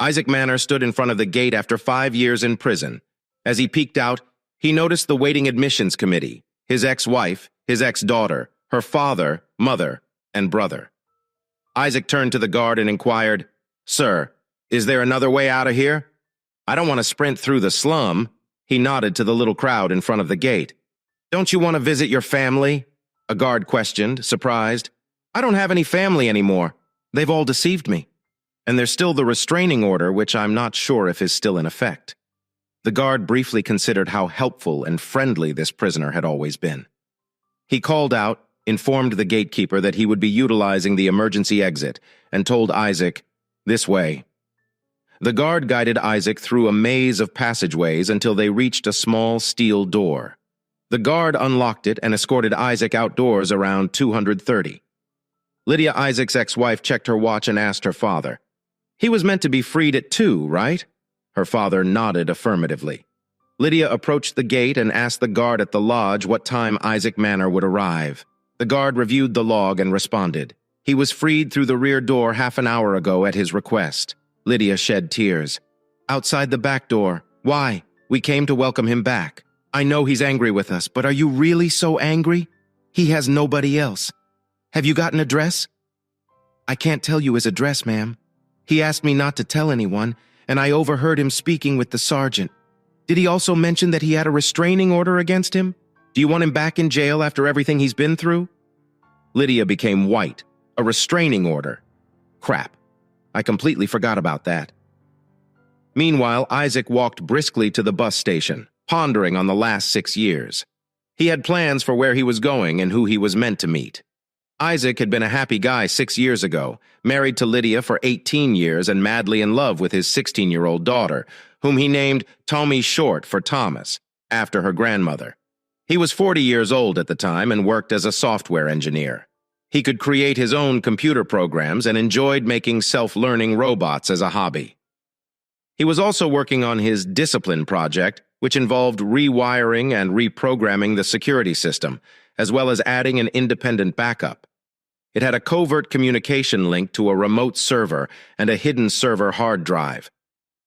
Isaac Manor stood in front of the gate after 5 years in prison. As he peeked out, he noticed the waiting admissions committee, his ex-wife, his ex-daughter, her father, mother, and brother. Isaac turned to the guard and inquired, "Sir, is there another way out of here? I don't want to sprint through the slum." He nodded to the little crowd in front of the gate. "Don't you want to visit your family?" A guard questioned, surprised. "I don't have any family anymore. They've all deceived me. And there's still the restraining order, which I'm not sure if is still in effect." The guard briefly considered how helpful and friendly this prisoner had always been. He called out, informed the gatekeeper that he would be utilizing the emergency exit, and told Isaac, "This way." The guard guided Isaac through a maze of passageways until they reached a small steel door. The guard unlocked it and escorted Isaac outdoors around 2:30. Lydia, Isaac's ex-wife, checked her watch and asked her father, "He was meant to be freed at 2, right?" Her father nodded affirmatively. Lydia approached the gate and asked the guard at the lodge what time Isaac Manor would arrive. The guard reviewed the log and responded, "He was freed through the rear door half an hour ago at his request." Lydia shed tears. "Outside the back door. Why? We came to welcome him back. I know he's angry with us, but are you really so angry? He has nobody else. Have you got an address?" "I can't tell you his address, ma'am. He asked me not to tell anyone, and I overheard him speaking with the sergeant. Did he also mention that he had a restraining order against him? Do you want him back in jail after everything he's been through?" Lydia became white. A restraining order. Crap. I completely forgot about that. Meanwhile, Isaac walked briskly to the bus station, pondering on the last 6 years. He had plans for where he was going and who he was meant to meet. Isaac had been a happy guy 6 years ago, married to Lydia for 18 years and madly in love with his 16-year-old daughter, whom he named Tommy Short for Thomas, after her grandmother. He was 40 years old at the time and worked as a software engineer. He could create his own computer programs and enjoyed making self-learning robots as a hobby. He was also working on his discipline project, which involved rewiring and reprogramming the security system, as well as adding an independent backup. It had a covert communication link to a remote server and a hidden server hard drive.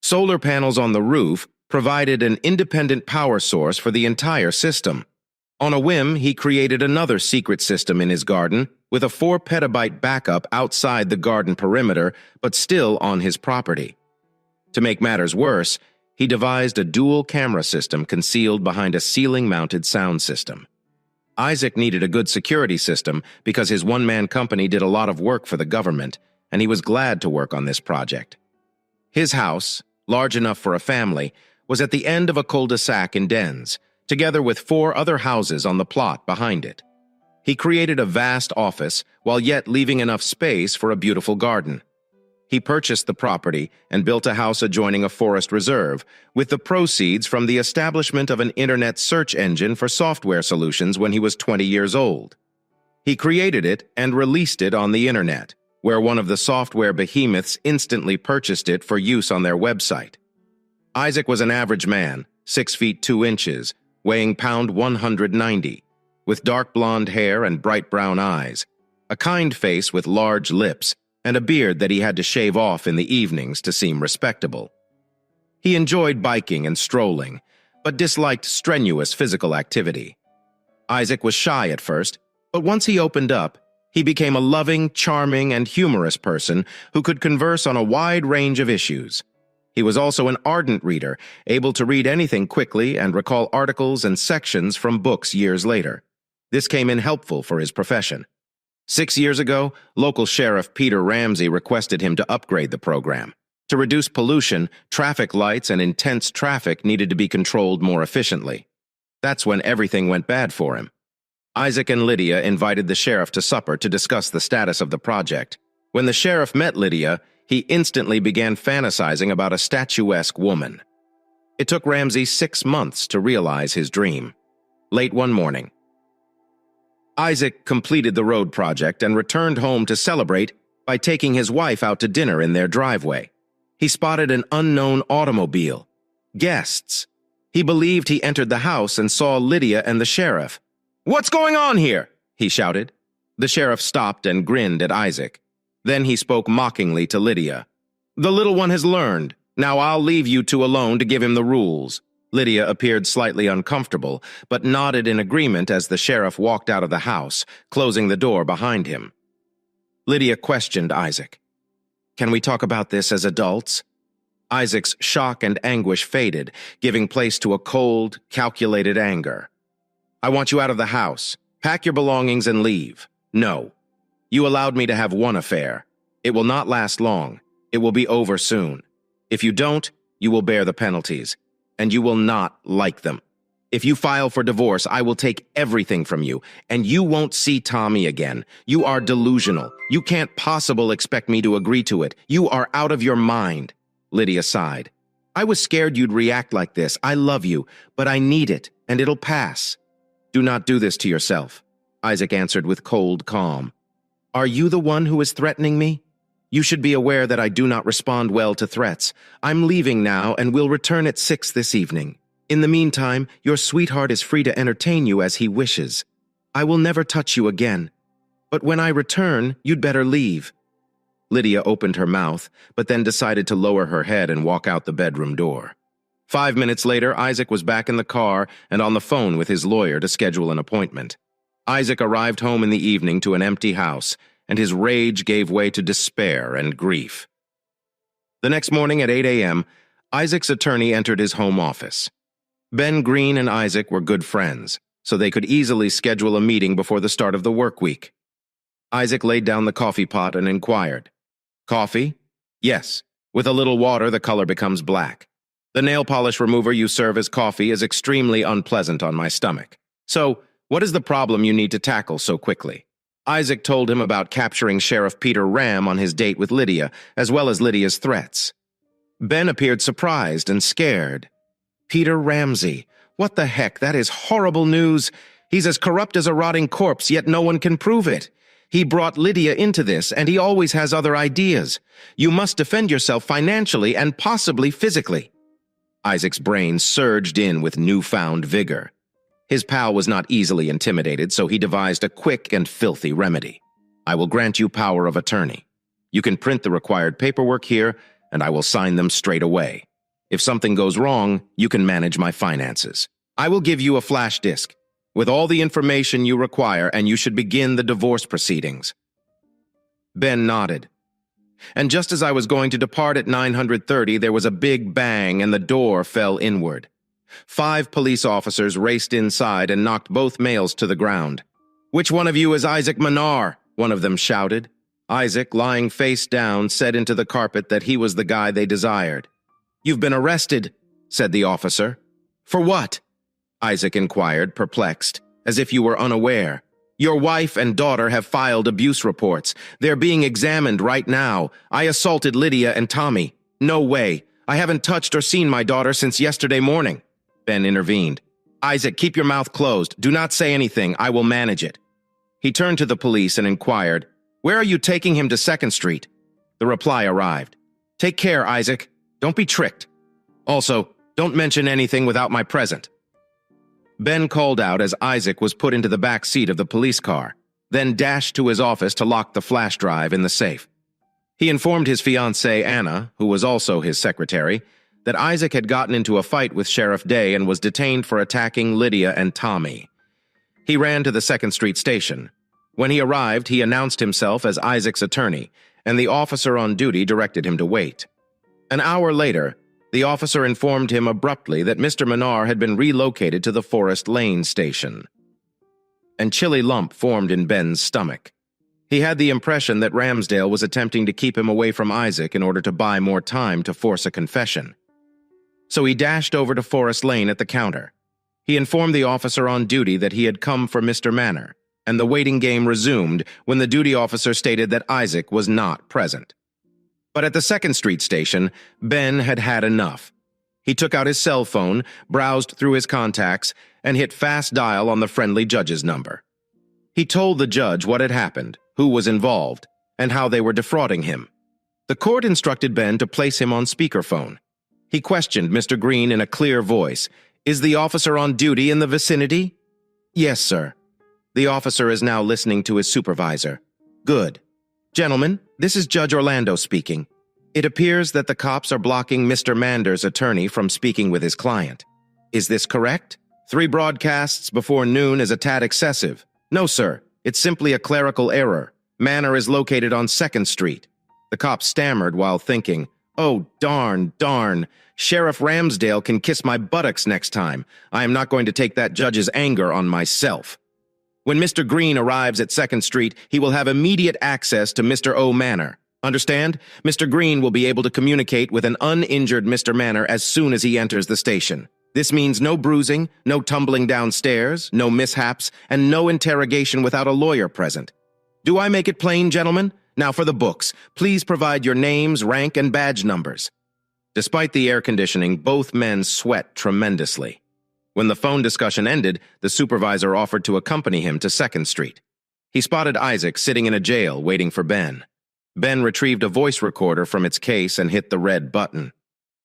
Solar panels on the roof provided an independent power source for the entire system. On a whim, he created another secret system in his garden with a 4-petabyte backup outside the garden perimeter, but still on his property. To make matters worse, he devised a dual camera system concealed behind a ceiling-mounted sound system. Isaac needed a good security system because his one-man company did a lot of work for the government, and he was glad to work on this project. His house, large enough for a family, was at the end of a cul-de-sac in Dens, together with 4 other houses on the plot behind it. He created a vast office while yet leaving enough space for a beautiful garden. He purchased the property and built a house adjoining a forest reserve, with the proceeds from the establishment of an internet search engine for software solutions when he was 20 years old. He created it and released it on the internet, where one of the software behemoths instantly purchased it for use on their website. Isaac was an average man, 6 feet 2 inches, weighing pound 190, with dark blonde hair and bright brown eyes, a kind face with large lips, and a beard that he had to shave off in the evenings to seem respectable. He enjoyed biking and strolling, but disliked strenuous physical activity. Isaac was shy at first, but once he opened up, he became a loving, charming, and humorous person who could converse on a wide range of issues. He was also an ardent reader, able to read anything quickly and recall articles and sections from books years later. This came in helpful for his profession. 6 years ago, local sheriff Peter Ramsey requested him to upgrade the program. To reduce pollution, traffic lights and intense traffic needed to be controlled more efficiently. That's when everything went bad for him. Isaac and Lydia invited the sheriff to supper to discuss the status of the project. When the sheriff met Lydia, he instantly began fantasizing about a statuesque woman. It took Ramsey 6 months to realize his dream. Late one morning, Isaac completed the road project and returned home to celebrate by taking his wife out to dinner in their driveway. He spotted an unknown automobile. Guests. He believed he entered the house and saw Lydia and the sheriff. "What's going on here?" he shouted. The sheriff stopped and grinned at Isaac. Then he spoke mockingly to Lydia. The little one has learned. Now I'll leave you two alone to give him the rules." Lydia appeared slightly uncomfortable, but nodded in agreement as the sheriff walked out of the house, closing the door behind him. Lydia questioned Isaac. "Can we talk about this as adults?" Isaac's shock and anguish faded, giving place to a cold, calculated anger. "I want you out of the house. Pack your belongings and leave." "No. You allowed me to have one affair. It will not last long. It will be over soon. If you don't, you will bear the penalties, and you will not like them. If you file for divorce, I will take everything from you, and you won't see Tommy again. You are delusional. You can't possibly expect me to agree to it. You are out of your mind." Lydia sighed. "I was scared you'd react like this. I love you, but I need it, and it'll pass." "Do not do this to yourself," Isaac answered with cold calm. "Are you the one who is threatening me? You should be aware that I do not respond well to threats. I'm leaving now and will return at 6 this evening. In the meantime, your sweetheart is free to entertain you as he wishes. I will never touch you again. But when I return, you'd better leave." Lydia opened her mouth, but then decided to lower her head and walk out the bedroom door. 5 minutes later, Isaac was back in the car and on the phone with his lawyer to schedule an appointment. Isaac arrived home in the evening to an empty house, and his rage gave way to despair and grief. The next morning at 8 a.m., Isaac's attorney entered his home office. Ben Green and Isaac were good friends, so they could easily schedule a meeting before the start of the work week. Isaac laid down the coffee pot and inquired, "Coffee?" "Yes. With a little water, the color becomes black. The nail polish remover you serve as coffee is extremely unpleasant on my stomach. So, what is the problem you need to tackle so quickly?" Isaac told him about capturing Sheriff Peter Ram on his date with Lydia, as well as Lydia's threats. Ben appeared surprised and scared. "Peter Ramsey? What the heck? That is horrible news. He's as corrupt as a rotting corpse, yet no one can prove it. He brought Lydia into this, and he always has other ideas. You must defend yourself financially and possibly physically." Isaac's brain surged in with newfound vigor. His pal was not easily intimidated, so he devised a quick and filthy remedy. "I will grant you power of attorney. You can print the required paperwork here, and I will sign them straight away. If something goes wrong, you can manage my finances. I will give you a flash disk with all the information you require, and you should begin the divorce proceedings." Ben nodded. And just as I was going to depart at 9:30, there was a big bang and the door fell inward. 5 police officers raced inside and knocked both males to the ground. "Which one of you is Isaac Manar?" one of them shouted. Isaac, lying face down, said into the carpet that he was the guy they desired. "You've been arrested," said the officer. "For what?" Isaac inquired, perplexed, as if you were unaware. "Your wife and daughter have filed abuse reports. They're being examined right now. I assaulted Lydia and Tommy." "No way. I haven't touched or seen my daughter since yesterday morning." Ben intervened. "Isaac, keep your mouth closed. Do not say anything. I will manage it." He turned to the police and inquired, "Where are you taking him to 2nd Street?" The reply arrived. "Take care, Isaac. Don't be tricked. Also, don't mention anything without my present." Ben called out as Isaac was put into the back seat of the police car, then dashed to his office to lock the flash drive in the safe. He informed his fiancée, Anna, who was also his secretary, that Isaac had gotten into a fight with Sheriff Day and was detained for attacking Lydia and Tommy. He ran to the 2nd Street station. When he arrived, he announced himself as Isaac's attorney, and the officer on duty directed him to wait. An hour later, the officer informed him abruptly that Mr. Manar had been relocated to the Forest Lane station. An chilly lump formed in Ben's stomach. He had the impression that Ramsdale was attempting to keep him away from Isaac in order to buy more time to force a confession. So he dashed over to Forest Lane at the counter. He informed the officer on duty that he had come for Mr. Manor, and the waiting game resumed when the duty officer stated that Isaac was not present. But at the 2nd Street station, Ben had had enough. He took out his cell phone, browsed through his contacts, and hit fast dial on the friendly judge's number. He told the judge what had happened, who was involved, and how they were defrauding him. The court instructed Ben to place him on speakerphone. He questioned Mr. Green in a clear voice. "Is the officer on duty in the vicinity?" "Yes, sir." The officer is now listening to his supervisor. "Good. Gentlemen, this is Judge Orlando speaking. It appears that the cops are blocking Mr. Mander's attorney from speaking with his client. Is this correct? 3 broadcasts before noon is a tad excessive. No, sir. It's simply a clerical error. Manor is located on 2nd Street. The cop stammered while thinking, "Oh, darn. Sheriff Ramsdale can kiss my buttocks next time. I am not going to take that judge's anger on myself." When Mr. Green arrives at 2nd Street, he will have immediate access to Mr. O. Manor. Understand? Mr. Green will be able to communicate with an uninjured Mr. Manor as soon as he enters the station. This means no bruising, no tumbling downstairs, no mishaps, and no interrogation without a lawyer present. Do I make it plain, gentlemen? Now for the books. Please provide your names, rank, and badge numbers. Despite the air conditioning, both men sweat tremendously. When the phone discussion ended, the supervisor offered to accompany him to 2nd Street. He spotted Isaac sitting in a jail waiting for Ben. Ben retrieved a voice recorder from its case and hit the red button.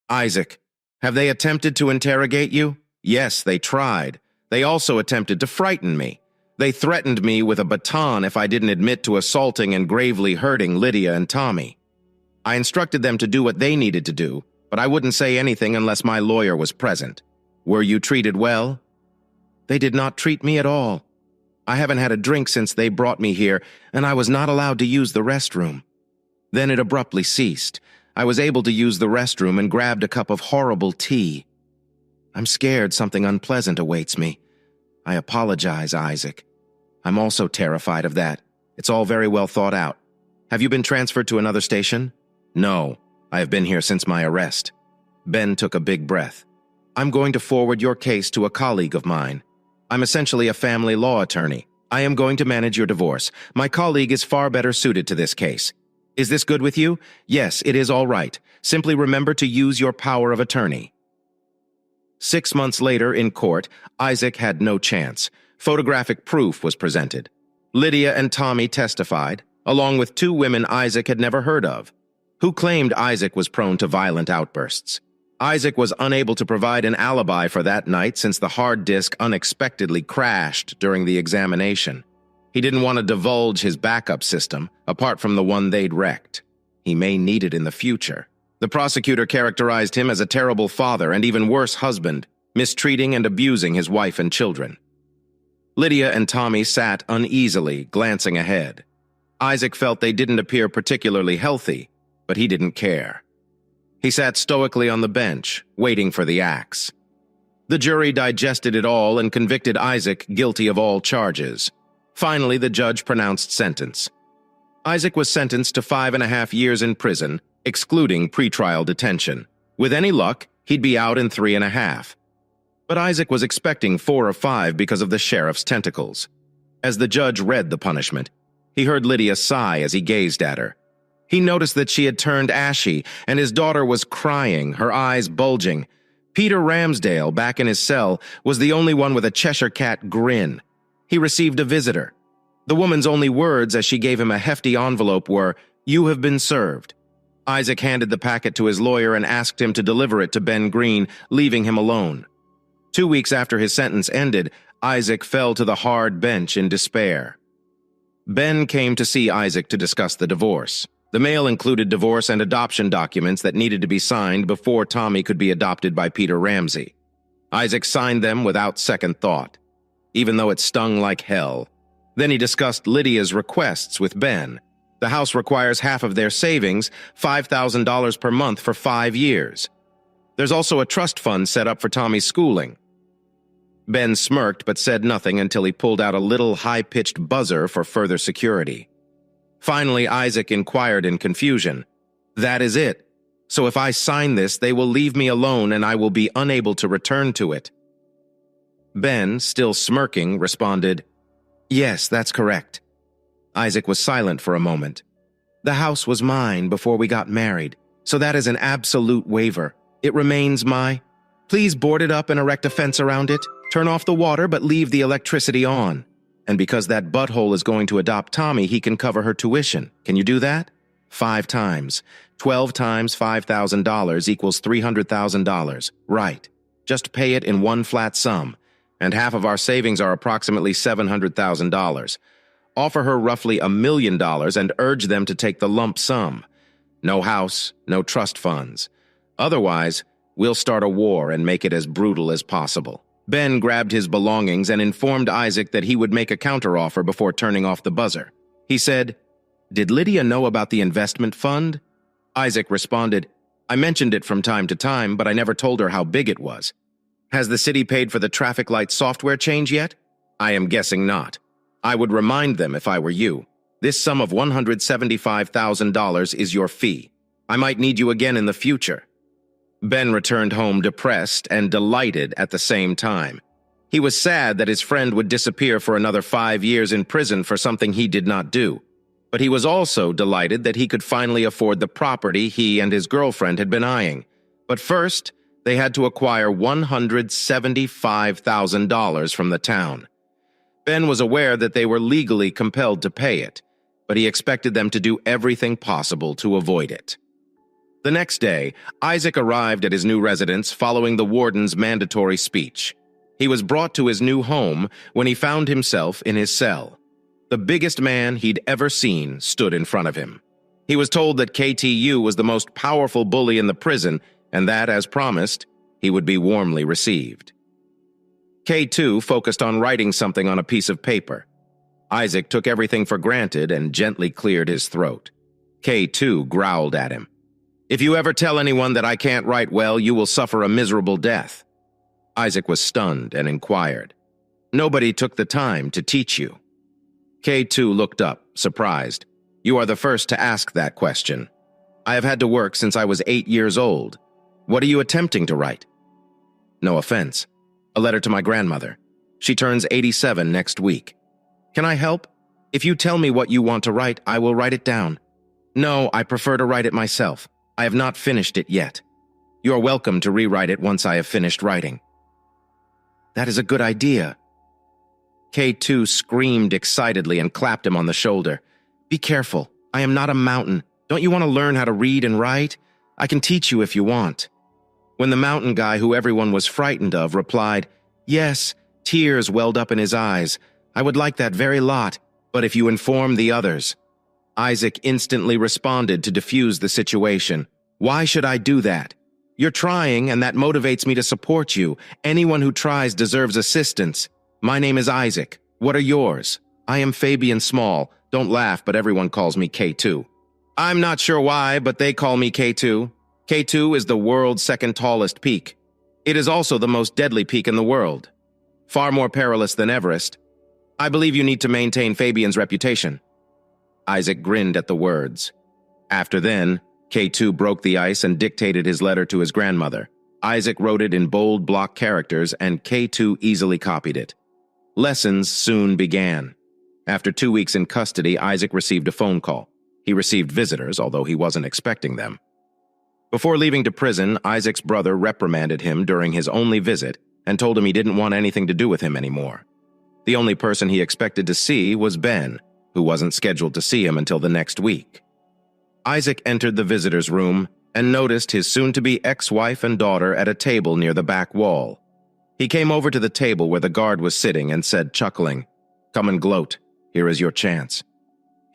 "Isaac, have they attempted to interrogate you?" "Yes, they tried. They also attempted to frighten me. They threatened me with a baton if I didn't admit to assaulting and gravely hurting Lydia and Tommy. I instructed them to do what they needed to do, but I wouldn't say anything unless my lawyer was present. Were you treated well?" "They did not treat me at all. I haven't had a drink since they brought me here, and I was not allowed to use the restroom." Then it abruptly ceased. I was able to use the restroom and grabbed a cup of horrible tea. "I'm scared something unpleasant awaits me. I apologize, Isaac. I'm also terrified of that. It's all very well thought out. Have you been transferred to another station?" "No, I have been here since my arrest." Ben took a big breath. "I'm going to forward your case to a colleague of mine. I'm essentially a family law attorney. I am going to manage your divorce. My colleague is far better suited to this case. Is this good with you?" "Yes, it is all right. Simply remember to use your power of attorney." 6 months later, in court, Isaac had no chance. Photographic proof was presented. Lydia and Tommy testified, along with 2 women Isaac had never heard of, who claimed Isaac was prone to violent outbursts. Isaac was unable to provide an alibi for that night since the hard disk unexpectedly crashed during the examination. He didn't want to divulge his backup system, apart from the one they'd wrecked. He may need it in the future. The prosecutor characterized him as a terrible father and even worse husband, mistreating and abusing his wife and children. Lydia and Tommy sat uneasily, glancing ahead. Isaac felt they didn't appear particularly healthy, but he didn't care. He sat stoically on the bench, waiting for the axe. The jury digested it all and convicted Isaac guilty of all charges. Finally, the judge pronounced sentence. Isaac was sentenced to 5.5 years in prison, excluding pretrial detention. With any luck, he'd be out in 3.5. But Isaac was expecting 4 or 5 because of the sheriff's tentacles. As the judge read the punishment, he heard Lydia sigh as he gazed at her. He noticed that she had turned ashy, and his daughter was crying, her eyes bulging. Peter Ramsdale, back in his cell, was the only one with a Cheshire Cat grin. He received a visitor. The woman's only words as she gave him a hefty envelope were, "You have been served." Isaac handed the packet to his lawyer and asked him to deliver it to Ben Green, leaving him alone. 2 weeks after his sentence ended, Isaac fell to the hard bench in despair. Ben came to see Isaac to discuss the divorce. The mail included divorce and adoption documents that needed to be signed before Tommy could be adopted by Peter Ramsey. Isaac signed them without second thought, even though it stung like hell. Then he discussed Lydia's requests with Ben. The house requires half of their savings, $5,000 per month for 5 years. There's also a trust fund set up for Tommy's schooling. Ben smirked but said nothing until he pulled out a little high-pitched buzzer for further security. Finally, Isaac inquired in confusion. "That is it. So if I sign this, they will leave me alone and I will be unable to return to it." Ben, still smirking, responded, "Yes, that's correct." Isaac was silent for a moment. "The house was mine before we got married, so that is an absolute waiver. It remains my... Please board it up and erect a fence around it. Turn off the water but leave the electricity on. And because that butthole is going to adopt Tommy, he can cover her tuition. Can you do that? 5 times. 12 times $5,000 equals $300,000. Right. Just pay it in one flat sum. And half of our savings are approximately $700,000. Offer her roughly $1 million and urge them to take the lump sum. No house, no trust funds. Otherwise, we'll start a war and make it as brutal as possible. Ben grabbed his belongings and informed Isaac that he would make a counteroffer before turning off the buzzer. He said, "Did Lydia know about the investment fund?" Isaac responded, "I mentioned it from time to time, but I never told her how big it was." "Has the city paid for the traffic light software change yet?" "I am guessing not. I would remind them if I were you. This sum of $175,000 is your fee. I might need you again in the future." Ben returned home depressed and delighted at the same time. He was sad that his friend would disappear for another 5 years in prison for something he did not do. But he was also delighted that he could finally afford the property he and his girlfriend had been eyeing. But first, they had to acquire $175,000 from the town. Ben was aware that they were legally compelled to pay it, but he expected them to do everything possible to avoid it. The next day, Isaac arrived at his new residence following the warden's mandatory speech. He was brought to his new home when he found himself in his cell. The biggest man he'd ever seen stood in front of him. He was told that KTU was the most powerful bully in the prison and that, as promised, he would be warmly received. K2 focused on writing something on a piece of paper. Isaac took everything for granted and gently cleared his throat. K2 growled at him. "If you ever tell anyone that I can't write well, you will suffer a miserable death." Isaac was stunned and inquired, "Nobody took the time to teach you." K2 looked up, surprised. "You are the first to ask that question. I have had to work since I was 8 years old. What are you attempting to write?" "No offense. A letter to my grandmother. She turns 87 next week. Can I help? If you tell me what you want to write, I will write it down." "No, I prefer to write it myself. I have not finished it yet. You are welcome to rewrite it once I have finished writing." "That is a good idea." K2 screamed excitedly and clapped him on the shoulder. "Be careful. I am not a mountain. Don't you want to learn how to read and write? I can teach you if you want." When the mountain guy who everyone was frightened of replied, "Yes," tears welled up in his eyes. "I would like that very lot, but if you inform the others." Isaac instantly responded to defuse the situation. "Why should I do that? You're trying, and that motivates me to support you. Anyone who tries deserves assistance. My name is Isaac. What are yours?" "I am Fabian Small. Don't laugh, but everyone calls me K2. "I'm not sure why, but they call me K2. K2 is the world's second tallest peak. It is also the most deadly peak in the world. Far more perilous than Everest. I believe you need to maintain Fabian's reputation." Isaac grinned at the words. After then, K2 broke the ice and dictated his letter to his grandmother. Isaac wrote it in bold block characters, and K2 easily copied it. Lessons soon began. After 2 weeks in custody, Isaac received a phone call. He received visitors, although he wasn't expecting them. Before leaving to prison, Isaac's brother reprimanded him during his only visit and told him he didn't want anything to do with him anymore. The only person he expected to see was Ben, who wasn't scheduled to see him until the next week. Isaac entered the visitor's room and noticed his soon-to-be ex-wife and daughter at a table near the back wall. He came over to the table where the guard was sitting and said, chuckling, "Come and gloat. Here is your chance."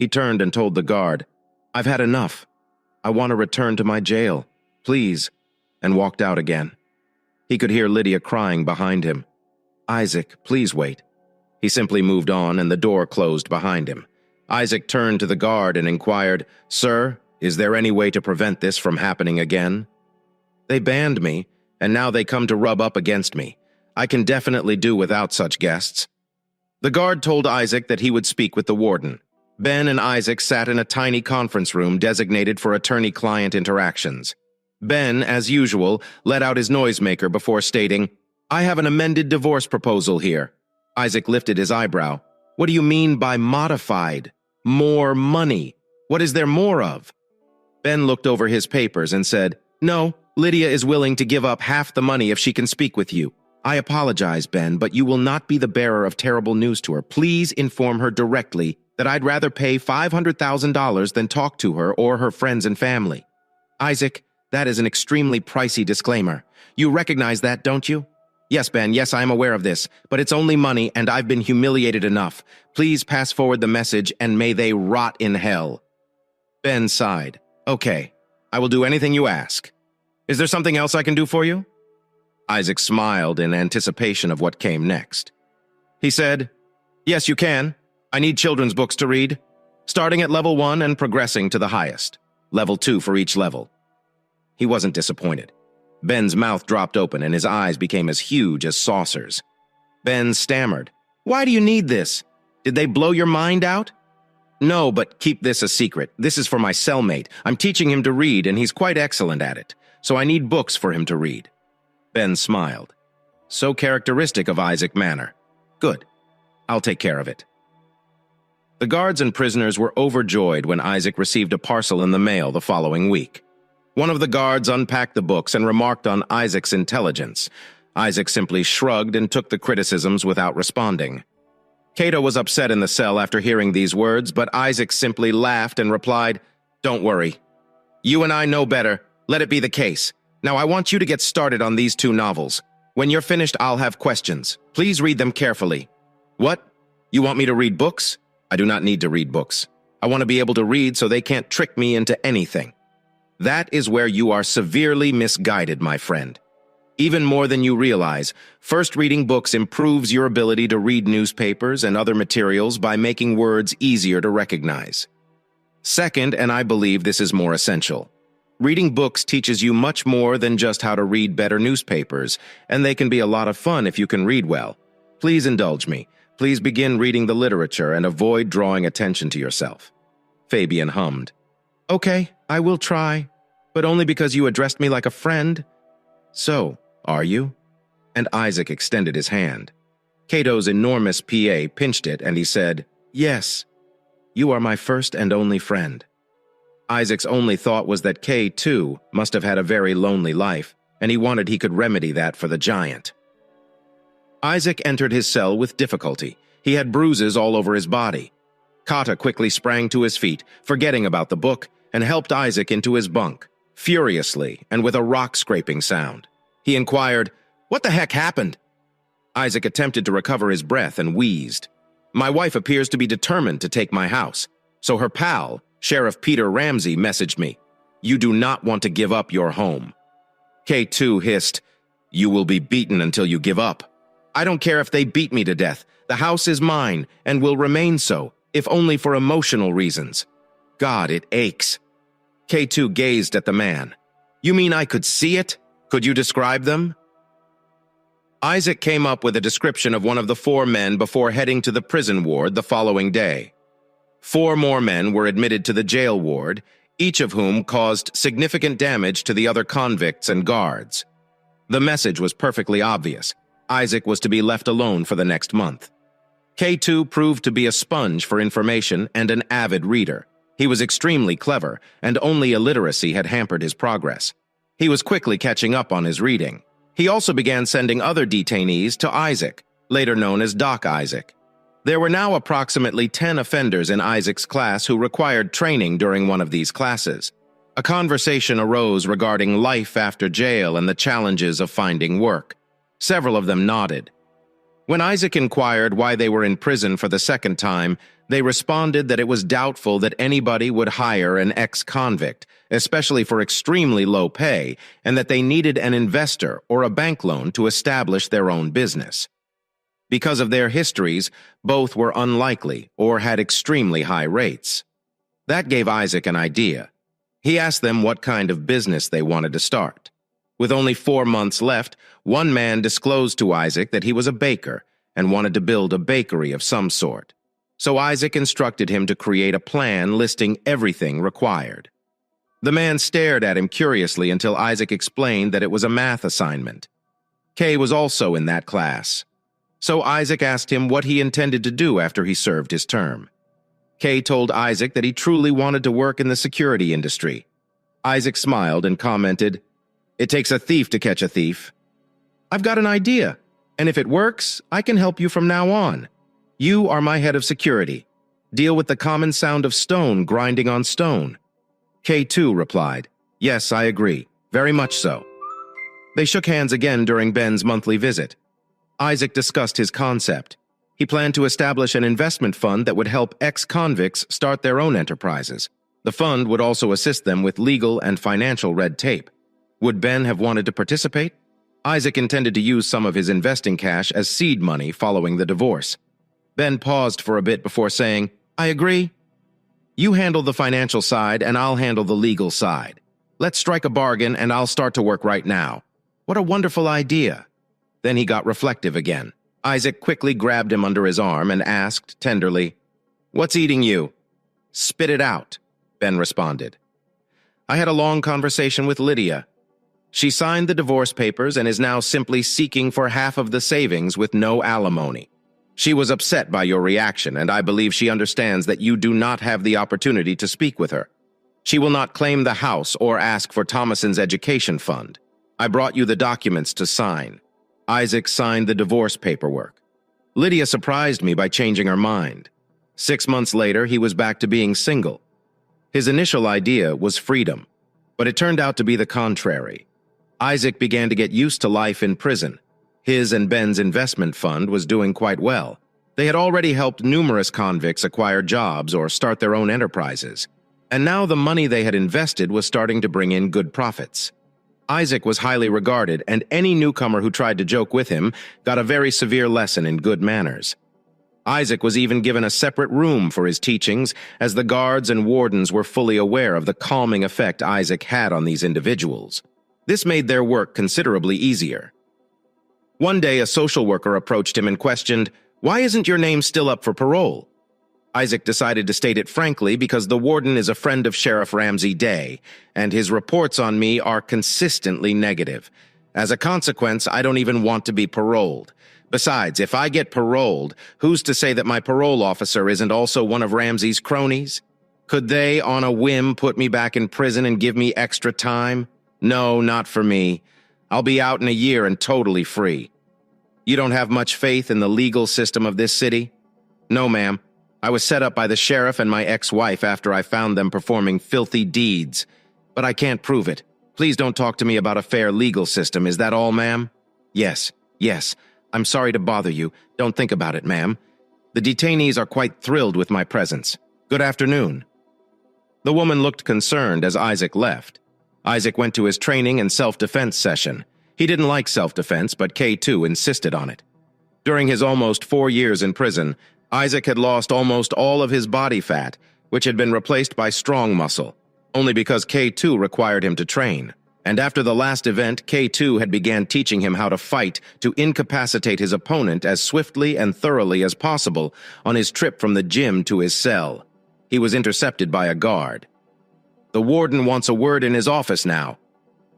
He turned and told the guard, "I've had enough. I want to return to my jail. Please," and walked out again. He could hear Lydia crying behind him. "Isaac, please wait." He simply moved on and the door closed behind him. Isaac turned to the guard and inquired, "Sir, is there any way to prevent this from happening again?" "They banned me, and now they come to rub up against me. I can definitely do without such guests." The guard told Isaac that he would speak with the warden. Ben and Isaac sat in a tiny conference room designated for attorney-client interactions. Ben, as usual, let out his noisemaker before stating, "I have an amended divorce proposal here." Isaac lifted his eyebrow. "What do you mean by modified? More money? What is there more of?" Ben looked over his papers and said, "No, Lydia is willing to give up half the money if she can speak with you. I apologize, Ben, but you will not be the bearer of terrible news to her. Please inform her directly that I'd rather pay $500,000 than talk to her or her friends and family." "Isaac, that is an extremely pricey disclaimer. You recognize that, don't you?" "Yes, Ben, yes, I am aware of this, but it's only money and I've been humiliated enough. Please pass forward the message and may they rot in hell." Ben sighed. "Okay, I will do anything you ask. Is there something else I can do for you? Isaac smiled in anticipation of what came next. He said, Yes, you can. I need children's books to read, starting at level 1 and progressing to the highest, level 2 for each level. He wasn't disappointed. Ben's mouth dropped open and his eyes became as huge as saucers. Ben stammered, Why do you need this? Did they blow your mind out? No, but keep this a secret. This is for my cellmate. I'm teaching him to read and he's quite excellent at it, so I need books for him to read. Ben smiled. So characteristic of Isaac manner. Good. I'll take care of it. The guards and prisoners were overjoyed when Isaac received a parcel in the mail the following week. One of the guards unpacked the books and remarked on Isaac's intelligence. Isaac simply shrugged and took the criticisms without responding. Cato was upset in the cell after hearing these words, but Isaac simply laughed and replied, Don't worry. You and I know better. Let it be the case. Now I want you to get started on these 2 novels. When you're finished, I'll have questions. Please read them carefully. What? You want me to read books? I do not need to read books. I want to be able to read so they can't trick me into anything. That is where you are severely misguided, my friend. Even more than you realize, first reading books improves your ability to read newspapers and other materials by making words easier to recognize. Second, and I believe this is more essential, reading books teaches you much more than just how to read better newspapers, and they can be a lot of fun if you can read well. Please indulge me. Please begin reading the literature and avoid drawing attention to yourself. Fabian hummed. Okay, I will try, but only because you addressed me like a friend. So, are you? And Isaac extended his hand. Cato's enormous PA pinched it and he said, Yes, you are my first and only friend. Isaac's only thought was that Kay, too, must have had a very lonely life, and he wanted he could remedy that for the giant. Isaac entered his cell with difficulty. He had bruises all over his body. Kata quickly sprang to his feet, forgetting about the book, and helped Isaac into his bunk, furiously and with a rock-scraping sound. He inquired, What the heck happened? Isaac attempted to recover his breath and wheezed. My wife appears to be determined to take my house, so her pal, Sheriff Peter Ramsey, messaged me. You do not want to give up your home. K2 hissed, You will be beaten until you give up. I don't care if they beat me to death. The house is mine and will remain so, if only for emotional reasons. God, it aches. K2 gazed at the man. You mean I could see it? Could you describe them? Isaac came up with a description of one of the 4 men before heading to the prison ward the following day. 4 more men were admitted to the jail ward, each of whom caused significant damage to the other convicts and guards. The message was perfectly obvious. Isaac was to be left alone for the next month. K2 proved to be a sponge for information and an avid reader. He was extremely clever, and only illiteracy had hampered his progress. He was quickly catching up on his reading. He also began sending other detainees to Isaac, later known as Doc Isaac. There were now approximately 10 offenders in Isaac's class who required training during one of these classes. A conversation arose regarding life after jail and the challenges of finding work. Several of them nodded. When Isaac inquired why they were in prison for the second time, they responded that it was doubtful that anybody would hire an ex-convict, especially for extremely low pay, and that they needed an investor or a bank loan to establish their own business. Because of their histories, both were unlikely or had extremely high rates. That gave Isaac an idea. He asked them what kind of business they wanted to start. With only 4 months left, one man disclosed to Isaac that he was a baker and wanted to build a bakery of some sort. So Isaac instructed him to create a plan listing everything required. The man stared at him curiously until Isaac explained that it was a math assignment. Kay was also in that class. So Isaac asked him what he intended to do after he served his term. Kay told Isaac that he truly wanted to work in the security industry. Isaac smiled and commented, "It takes a thief to catch a thief. I've got an idea, and if it works, I can help you from now on. You are my head of security. Deal with the common sound of stone grinding on stone." K2 replied, "Yes, I agree. Very much so." They shook hands again during Ben's monthly visit. Isaac discussed his concept. He planned to establish an investment fund that would help ex-convicts start their own enterprises. The fund would also assist them with legal and financial red tape. Would Ben have wanted to participate? Isaac intended to use some of his investing cash as seed money following the divorce. Ben paused for a bit before saying, "I agree. You handle the financial side and I'll handle the legal side. Let's strike a bargain and I'll start to work right now." What a wonderful idea. Then he got reflective again. Isaac quickly grabbed him under his arm and asked tenderly, "What's eating you?" "Spit it out," Ben responded. "I had a long conversation with Lydia. She signed the divorce papers and is now simply seeking for half of the savings with no alimony. She was upset by your reaction, and I believe she understands that you do not have the opportunity to speak with her. She will not claim the house or ask for Thomason's education fund. I brought you the documents to sign." Isaac signed the divorce paperwork. Lydia surprised me by changing her mind. 6 months later, he was back to being single. His initial idea was freedom, but it turned out to be the contrary. Isaac began to get used to life in prison. His and Ben's investment fund was doing quite well. They had already helped numerous convicts acquire jobs or start their own enterprises, and now the money they had invested was starting to bring in good profits. Isaac was highly regarded, and any newcomer who tried to joke with him got a very severe lesson in good manners. Isaac was even given a separate room for his teachings, as the guards and wardens were fully aware of the calming effect Isaac had on these individuals. This made their work considerably easier. One day, a social worker approached him and questioned, "Why isn't your name still up for parole?" Isaac decided to state it frankly because the warden is a friend of Sheriff Ramsey Day, and his reports on me are consistently negative. As a consequence, I don't even want to be paroled. Besides, if I get paroled, who's to say that my parole officer isn't also one of Ramsey's cronies? Could they, on a whim, put me back in prison and give me extra time? No, not for me. I'll be out in a year and totally free. You don't have much faith in the legal system of this city? No, ma'am. I was set up by the sheriff and my ex-wife after I found them performing filthy deeds. But I can't prove it. Please don't talk to me about a fair legal system. Is that all, ma'am? Yes. I'm sorry to bother you. Don't think about it, ma'am. The detainees are quite thrilled with my presence. Good afternoon." The woman looked concerned as Isaac left. Isaac went to his training and self-defense session. He didn't like self-defense, but K2 insisted on it. During his almost 4 years in prison, Isaac had lost almost all of his body fat, which had been replaced by strong muscle, only because K2 required him to train. And after the last event, K2 had began teaching him how to fight to incapacitate his opponent as swiftly and thoroughly as possible on his trip from the gym to his cell. He was intercepted by a guard. "The warden wants a word in his office now."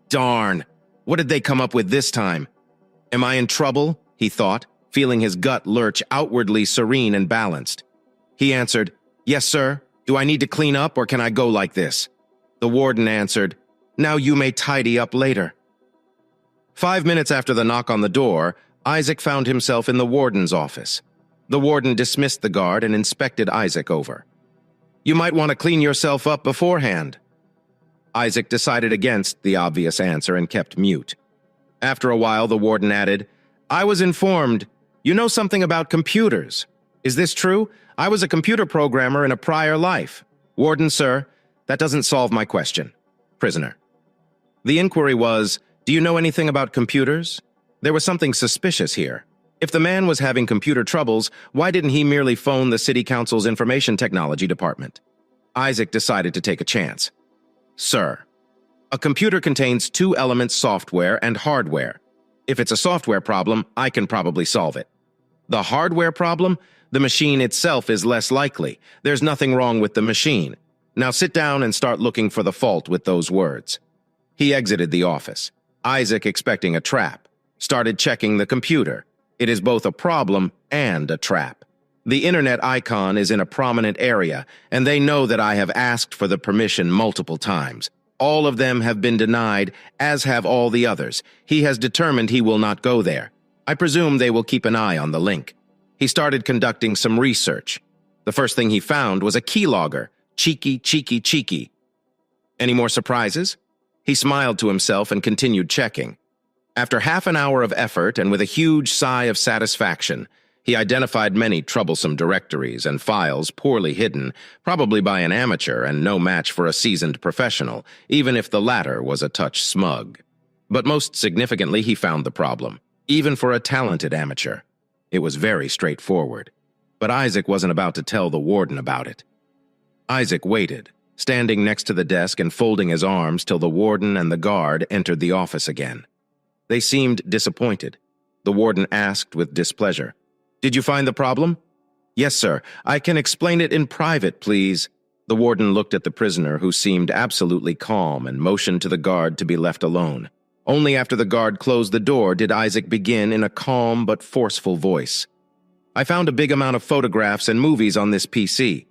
Darn! What did they come up with this time? Am I in trouble? He thought, feeling his gut lurch outwardly serene and balanced. He answered, "Yes, sir. Do I need to clean up or can I go like this?" The warden answered, "Now you may tidy up later." 5 minutes after the knock on the door, Isaac found himself in the warden's office. The warden dismissed the guard and inspected Isaac over. "You might want to clean yourself up beforehand." Isaac decided against the obvious answer and kept mute. After a while, the warden added, "I was informed you know something about computers. Is this true? I was a computer programmer in a prior life." "Warden, sir, that doesn't solve my question." Prisoner. The inquiry was, "Do you know anything about computers?" There was something suspicious here. If the man was having computer troubles, why didn't he merely phone the City Council's Information Technology Department? Isaac decided to take a chance. "Sir, a computer contains 2 elements, software and hardware. If it's a software problem, I can probably solve it. The hardware problem? The machine itself is less likely. There's nothing wrong with the machine. Now sit down and start looking for the fault with those words." He exited the office. Isaac, expecting a trap, started checking the computer. It is both a problem and a trap. The internet icon is in a prominent area, and they know that I have asked for the permission multiple times. All of them have been denied, as have all the others. He has determined he will not go there. I presume they will keep an eye on the link. He started conducting some research. The first thing he found was a keylogger. Cheeky. Any more surprises? He smiled to himself and continued checking. After half an hour of effort and with a huge sigh of satisfaction, He identified many troublesome directories and files poorly hidden, probably by an amateur and no match for a seasoned professional, even if the latter was a touch smug. But most significantly, he found the problem, even for a talented amateur. It was very straightforward. But Isaac wasn't about to tell the warden about it. Isaac waited, standing next to the desk and folding his arms till the warden and the guard entered the office again. They seemed disappointed. The warden asked with displeasure, "Did you find the problem?" "Yes, sir. I can explain it in private, please." The warden looked at the prisoner, who seemed absolutely calm, and motioned to the guard to be left alone. Only after the guard closed the door did Isaac begin in a calm but forceful voice. "I found a big amount of photographs and movies on this PC.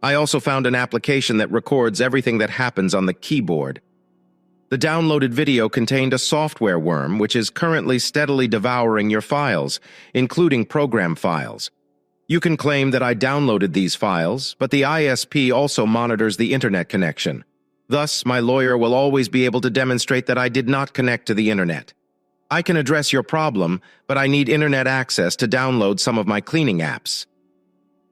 I also found an application that records everything that happens on the keyboard. The downloaded video contained a software worm which is currently steadily devouring your files, including program files. You can claim that I downloaded these files, but the ISP also monitors the internet connection. Thus, my lawyer will always be able to demonstrate that I did not connect to the internet. I can address your problem, but I need internet access to download some of my cleaning apps."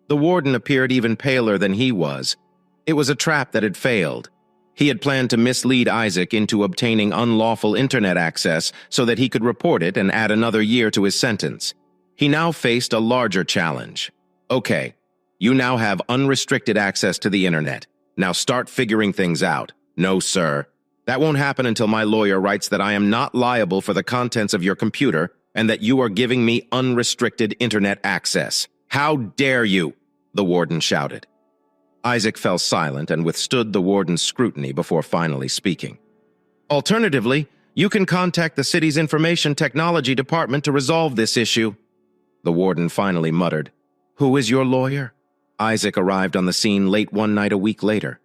The warden appeared even paler than he was. It was a trap that had failed. He had planned to mislead Isaac into obtaining unlawful internet access so that he could report it and add another year to his sentence. He now faced a larger challenge. "Okay, you now have unrestricted access to the internet. Now start figuring things out." "No, sir. That won't happen until my lawyer writes that I am not liable for the contents of your computer and that you are giving me unrestricted internet access." "How dare you?" the warden shouted. Isaac fell silent and withstood the warden's scrutiny before finally speaking. "Alternatively, you can contact the city's information technology department to resolve this issue." The warden finally muttered, "Who is your lawyer?" Isaac arrived on the scene late one night a week later.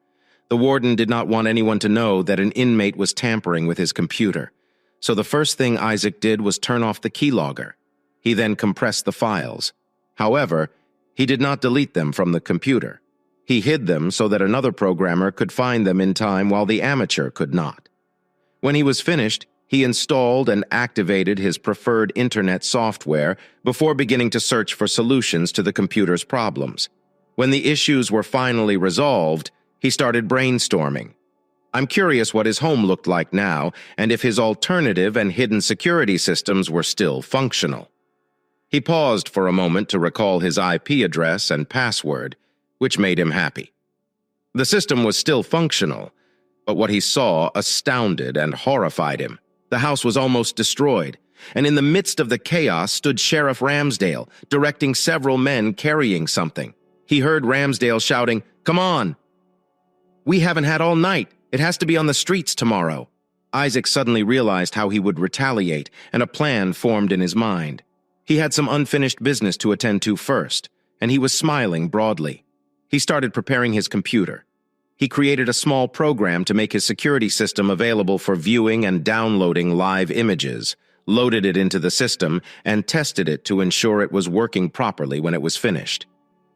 The warden did not want anyone to know that an inmate was tampering with his computer, so the first thing Isaac did was turn off the keylogger. He then compressed the files. However, he did not delete them from the computer. He hid them so that another programmer could find them in time while the amateur could not. When he was finished, he installed and activated his preferred internet software before beginning to search for solutions to the computer's problems. When the issues were finally resolved, he started brainstorming. I'm curious what his home looked like now and if his alternative and hidden security systems were still functional. He paused for a moment to recall his IP address and password, which made him happy. The system was still functional, but what he saw astounded and horrified him. The house was almost destroyed, and in the midst of the chaos stood Sheriff Ramsdale, directing several men carrying something. He heard Ramsdale shouting, "Come on! We haven't had all night. It has to be on the streets tomorrow." Isaac suddenly realized how he would retaliate, and a plan formed in his mind. He had some unfinished business to attend to first, and he was smiling broadly. He started preparing his computer. He created a small program to make his security system available for viewing and downloading live images, loaded it into the system, and tested it to ensure it was working properly when it was finished.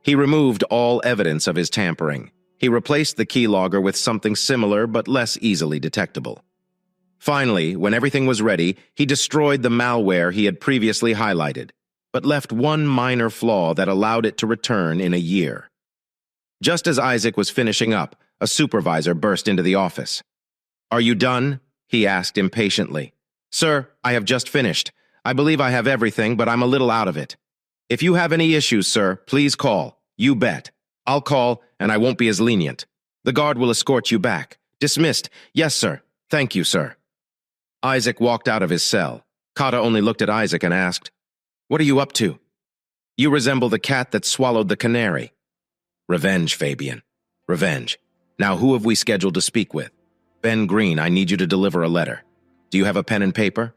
He removed all evidence of his tampering. He replaced the keylogger with something similar but less easily detectable. Finally, when everything was ready, he destroyed the malware he had previously highlighted, but left one minor flaw that allowed it to return in a year. Just as Isaac was finishing up, a supervisor burst into the office. "Are you done?" he asked impatiently. "Sir, I have just finished. I believe I have everything, but I'm a little out of it. If you have any issues, sir, please call. You bet. I'll call, and I won't be as lenient. The guard will escort you back. Dismissed. Yes, sir. Thank you, sir." Isaac walked out of his cell. Kata only looked at Isaac and asked, "What are you up to?" "You resemble the cat that swallowed the canary." "Revenge, Fabian. Revenge. Now who have we scheduled to speak with?" "Ben Green, I need you to deliver a letter. Do you have a pen and paper?"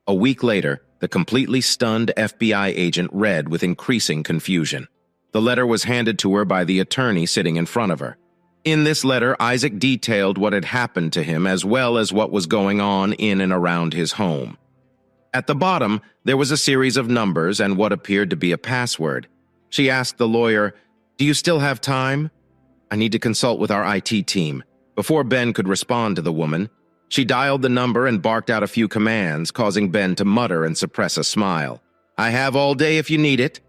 A week later, the completely stunned FBI agent read with increasing confusion. The letter was handed to her by the attorney sitting in front of her. In this letter, Isaac detailed what had happened to him as well as what was going on in and around his home. At the bottom, there was a series of numbers and what appeared to be a password. She asked the lawyer, "Do you still have time?" "I need to consult with our IT team." Before Ben could respond to the woman, she dialed the number and barked out a few commands, causing Ben to mutter and suppress a smile. "I have all day if you need it."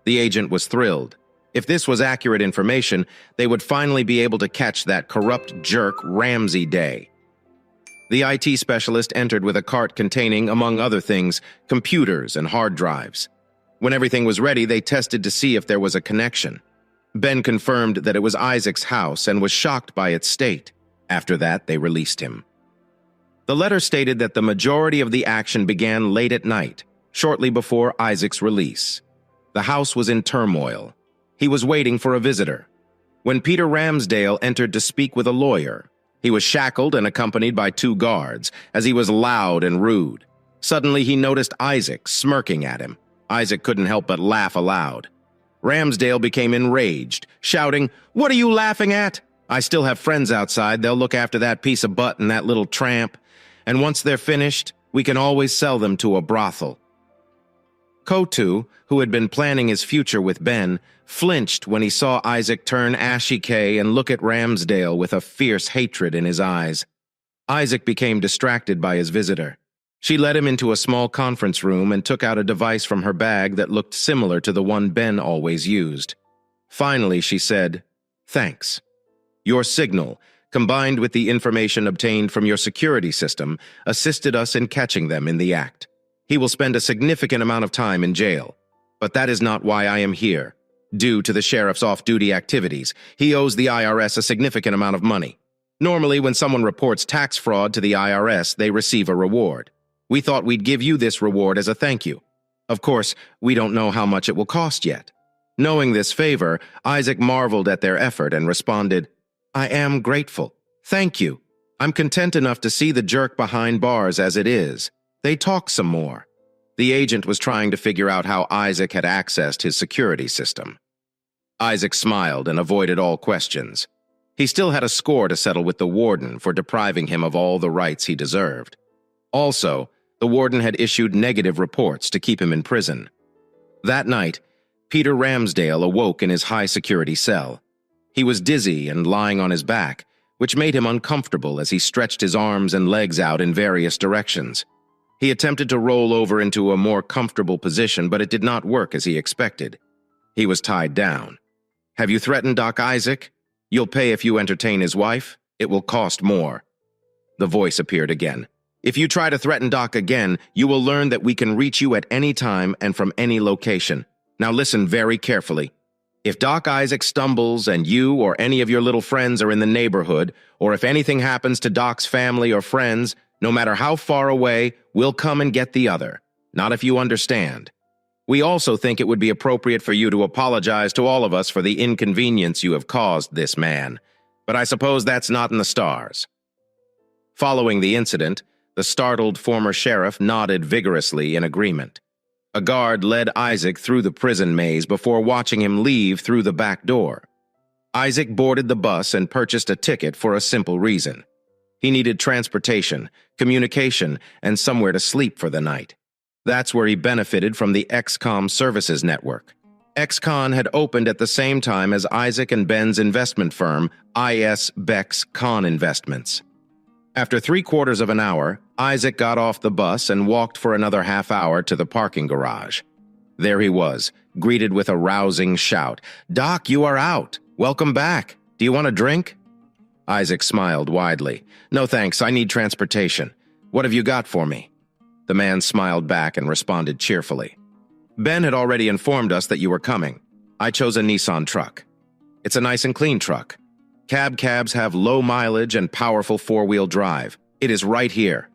The agent was thrilled. If this was accurate information, they would finally be able to catch that corrupt jerk Ramsey Day. The IT specialist entered with a cart containing, among other things, computers and hard drives. When everything was ready, they tested to see if there was a connection. Ben confirmed that it was Isaac's house and was shocked by its state. After that, they released him. The letter stated that the majority of the action began late at night, shortly before Isaac's release. The house was in turmoil. He was waiting for a visitor. When Peter Ramsdale entered to speak with a lawyer, he was shackled and accompanied by 2 guards, as he was loud and rude. Suddenly, he noticed Isaac smirking at him. Isaac couldn't help but laugh aloud. Ramsdale became enraged, shouting, "What are you laughing at? I still have friends outside. They'll look after that piece of butt and that little tramp. And once they're finished, we can always sell them to a brothel." Kotu, who had been planning his future with Ben, flinched when he saw Isaac turn ashy K and look at Ramsdale with a fierce hatred in his eyes. Isaac became distracted by his visitor. She led him into a small conference room and took out a device from her bag that looked similar to the one Ben always used. Finally, she said, "Thanks. Your signal, combined with the information obtained from your security system, assisted us in catching them in the act. He will spend a significant amount of time in jail. But that is not why I am here. Due to the sheriff's off-duty activities, he owes the IRS a significant amount of money. Normally, when someone reports tax fraud to the IRS, they receive a reward. We thought we'd give you this reward as a thank you. Of course, we don't know how much it will cost yet." Knowing this favor, Isaac marveled at their effort and responded, "I am grateful. Thank you. I'm content enough to see the jerk behind bars as it is. They talk some more." The agent was trying to figure out how Isaac had accessed his security system. Isaac smiled and avoided all questions. He still had a score to settle with the warden for depriving him of all the rights he deserved. Also, the warden had issued negative reports to keep him in prison. That night, Peter Ramsdale awoke in his high-security cell. He was dizzy and lying on his back, which made him uncomfortable as he stretched his arms and legs out in various directions. He attempted to roll over into a more comfortable position, but it did not work as he expected. He was tied down. "Have you threatened Doc Isaac? You'll pay if you entertain his wife. It will cost more." The voice appeared again. "If you try to threaten Doc again, you will learn that we can reach you at any time and from any location. Now listen very carefully. If Doc Isaac stumbles and you or any of your little friends are in the neighborhood, or if anything happens to Doc's family or friends, no matter how far away, we'll come and get the other. Not if you understand. We also think it would be appropriate for you to apologize to all of us for the inconvenience you have caused this man. But I suppose that's not in the stars." Following the incident, the startled former sheriff nodded vigorously in agreement. A guard led Isaac through the prison maze before watching him leave through the back door. Isaac boarded the bus and purchased a ticket for a simple reason. He needed transportation, communication, and somewhere to sleep for the night. That's where he benefited from the XCOM Services Network. XCON had opened at the same time as Isaac and Ben's investment firm, IS Bex Con Investments. After 3/4 of an hour, Isaac got off the bus and walked for another half hour to the parking garage. There he was, greeted with a rousing shout. "Doc, you are out. Welcome back. Do you want a drink?" Isaac smiled widely. "No thanks, I need transportation. What have you got for me?" The man smiled back and responded cheerfully. "Ben had already informed us that you were coming. I chose a Nissan truck. It's a nice and clean truck. Cabs have low mileage and powerful 4-wheel drive. It is right here."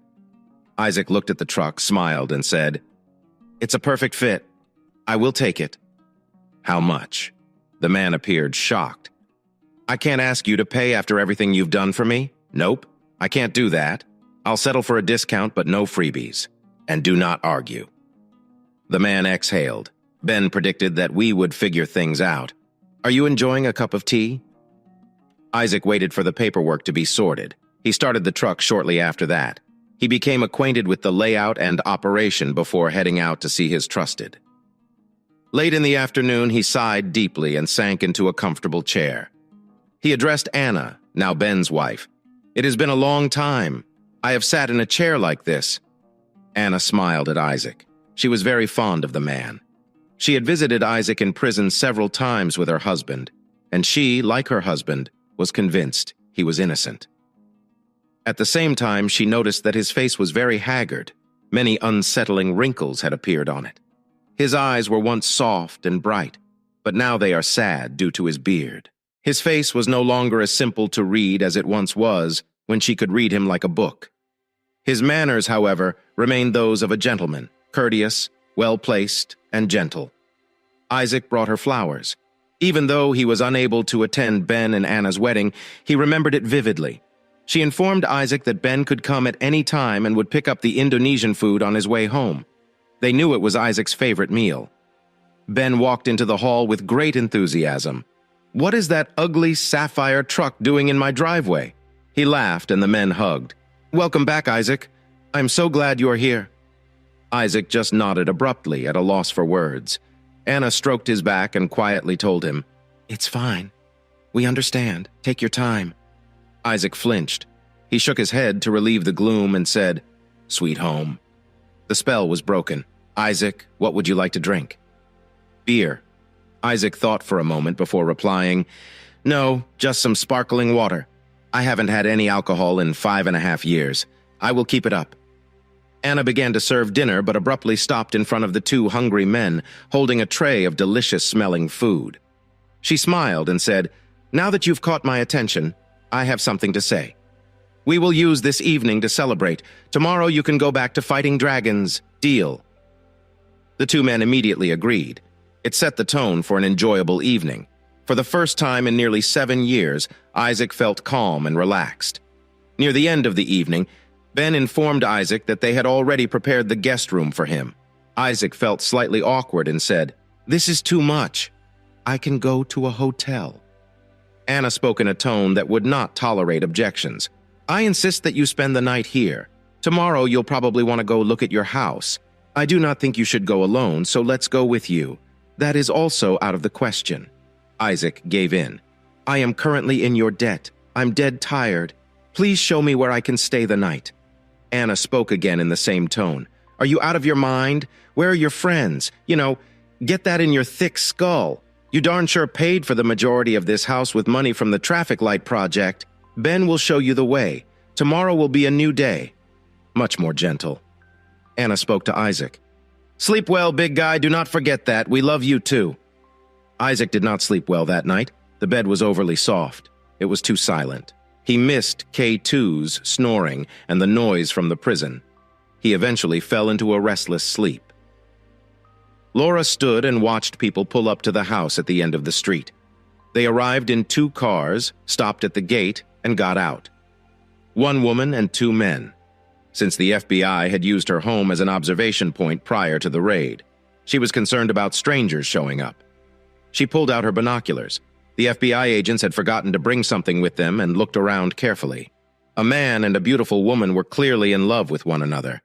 Isaac looked at the truck, smiled, and said, "It's a perfect fit. I will take it." "How much?" The man appeared shocked. "I can't ask you to pay after everything you've done for me. Nope, I can't do that. I'll settle for a discount, but no freebies. And do not argue." The man exhaled. Ben predicted that we would figure things out. "Are you enjoying a cup of tea?" Isaac waited for the paperwork to be sorted. He started the truck shortly after that. He became acquainted with the layout and operation before heading out to see his trusted. Late in the afternoon, he sighed deeply and sank into a comfortable chair. He addressed Anna, now Ben's wife. "It has been a long time. I have sat in a chair like this." Anna smiled at Isaac. She was very fond of the man. She had visited Isaac in prison several times with her husband, and she, like her husband, was convinced he was innocent. At the same time, she noticed that his face was very haggard. Many unsettling wrinkles had appeared on it. His eyes were once soft and bright, but now they are sad due to his beard. His face was no longer as simple to read as it once was when she could read him like a book. His manners, however, remained those of a gentleman, courteous, well-placed, and gentle. Isaac brought her flowers. Even though he was unable to attend Ben and Anna's wedding, he remembered it vividly. She informed Isaac that Ben could come at any time and would pick up the Indonesian food on his way home. They knew it was Isaac's favorite meal. Ben walked into the hall with great enthusiasm. "What is that ugly sapphire truck doing in my driveway?" He laughed and the men hugged. "Welcome back, Isaac. I'm so glad you're here." Isaac just nodded abruptly, at a loss for words. Anna stroked his back and quietly told him, "It's fine. We understand. Take your time." Isaac flinched. He shook his head to relieve the gloom and said, "Sweet home." The spell was broken. "Isaac, what would you like to drink?" "Beer." Isaac thought for a moment before replying, "No, just some sparkling water. I haven't had any alcohol in 5.5 years. I will keep it up." Anna began to serve dinner but abruptly stopped in front of the two hungry men, holding a tray of delicious-smelling food. She smiled and said, "Now that you've caught my attention, I have something to say. We will use this evening to celebrate. Tomorrow you can go back to fighting dragons. Deal?" The two men immediately agreed. It set the tone for an enjoyable evening. For the first time in nearly 7 years, Isaac felt calm and relaxed. Near the end of the evening, Ben informed Isaac that they had already prepared the guest room for him. Isaac felt slightly awkward and said, "This is too much. I can go to a hotel." Anna spoke in a tone that would not tolerate objections. "I insist that you spend the night here. Tomorrow you'll probably want to go look at your house. I do not think you should go alone, so let's go with you. That is also out of the question." Isaac gave in. "I am currently in your debt. I'm dead tired. Please show me where I can stay the night." Anna spoke again in the same tone. "Are you out of your mind? Where are your friends? Get that in your thick skull. You darn sure paid for the majority of this house with money from the traffic light project. Ben will show you the way. Tomorrow will be a new day." Much more gentle. Anna spoke to Isaac. "Sleep well, big guy. Do not forget that. We love you too." Isaac did not sleep well that night. The bed was overly soft. It was too silent. He missed K2's snoring and the noise from the prison. He eventually fell into a restless sleep. Laura stood and watched people pull up to the house at the end of the street. They arrived in 2 cars, stopped at the gate, and got out. 1 woman and 2 men. Since the FBI had used her home as an observation point prior to the raid, she was concerned about strangers showing up. She pulled out her binoculars. The FBI agents had forgotten to bring something with them and looked around carefully. A man and a beautiful woman were clearly in love with one another.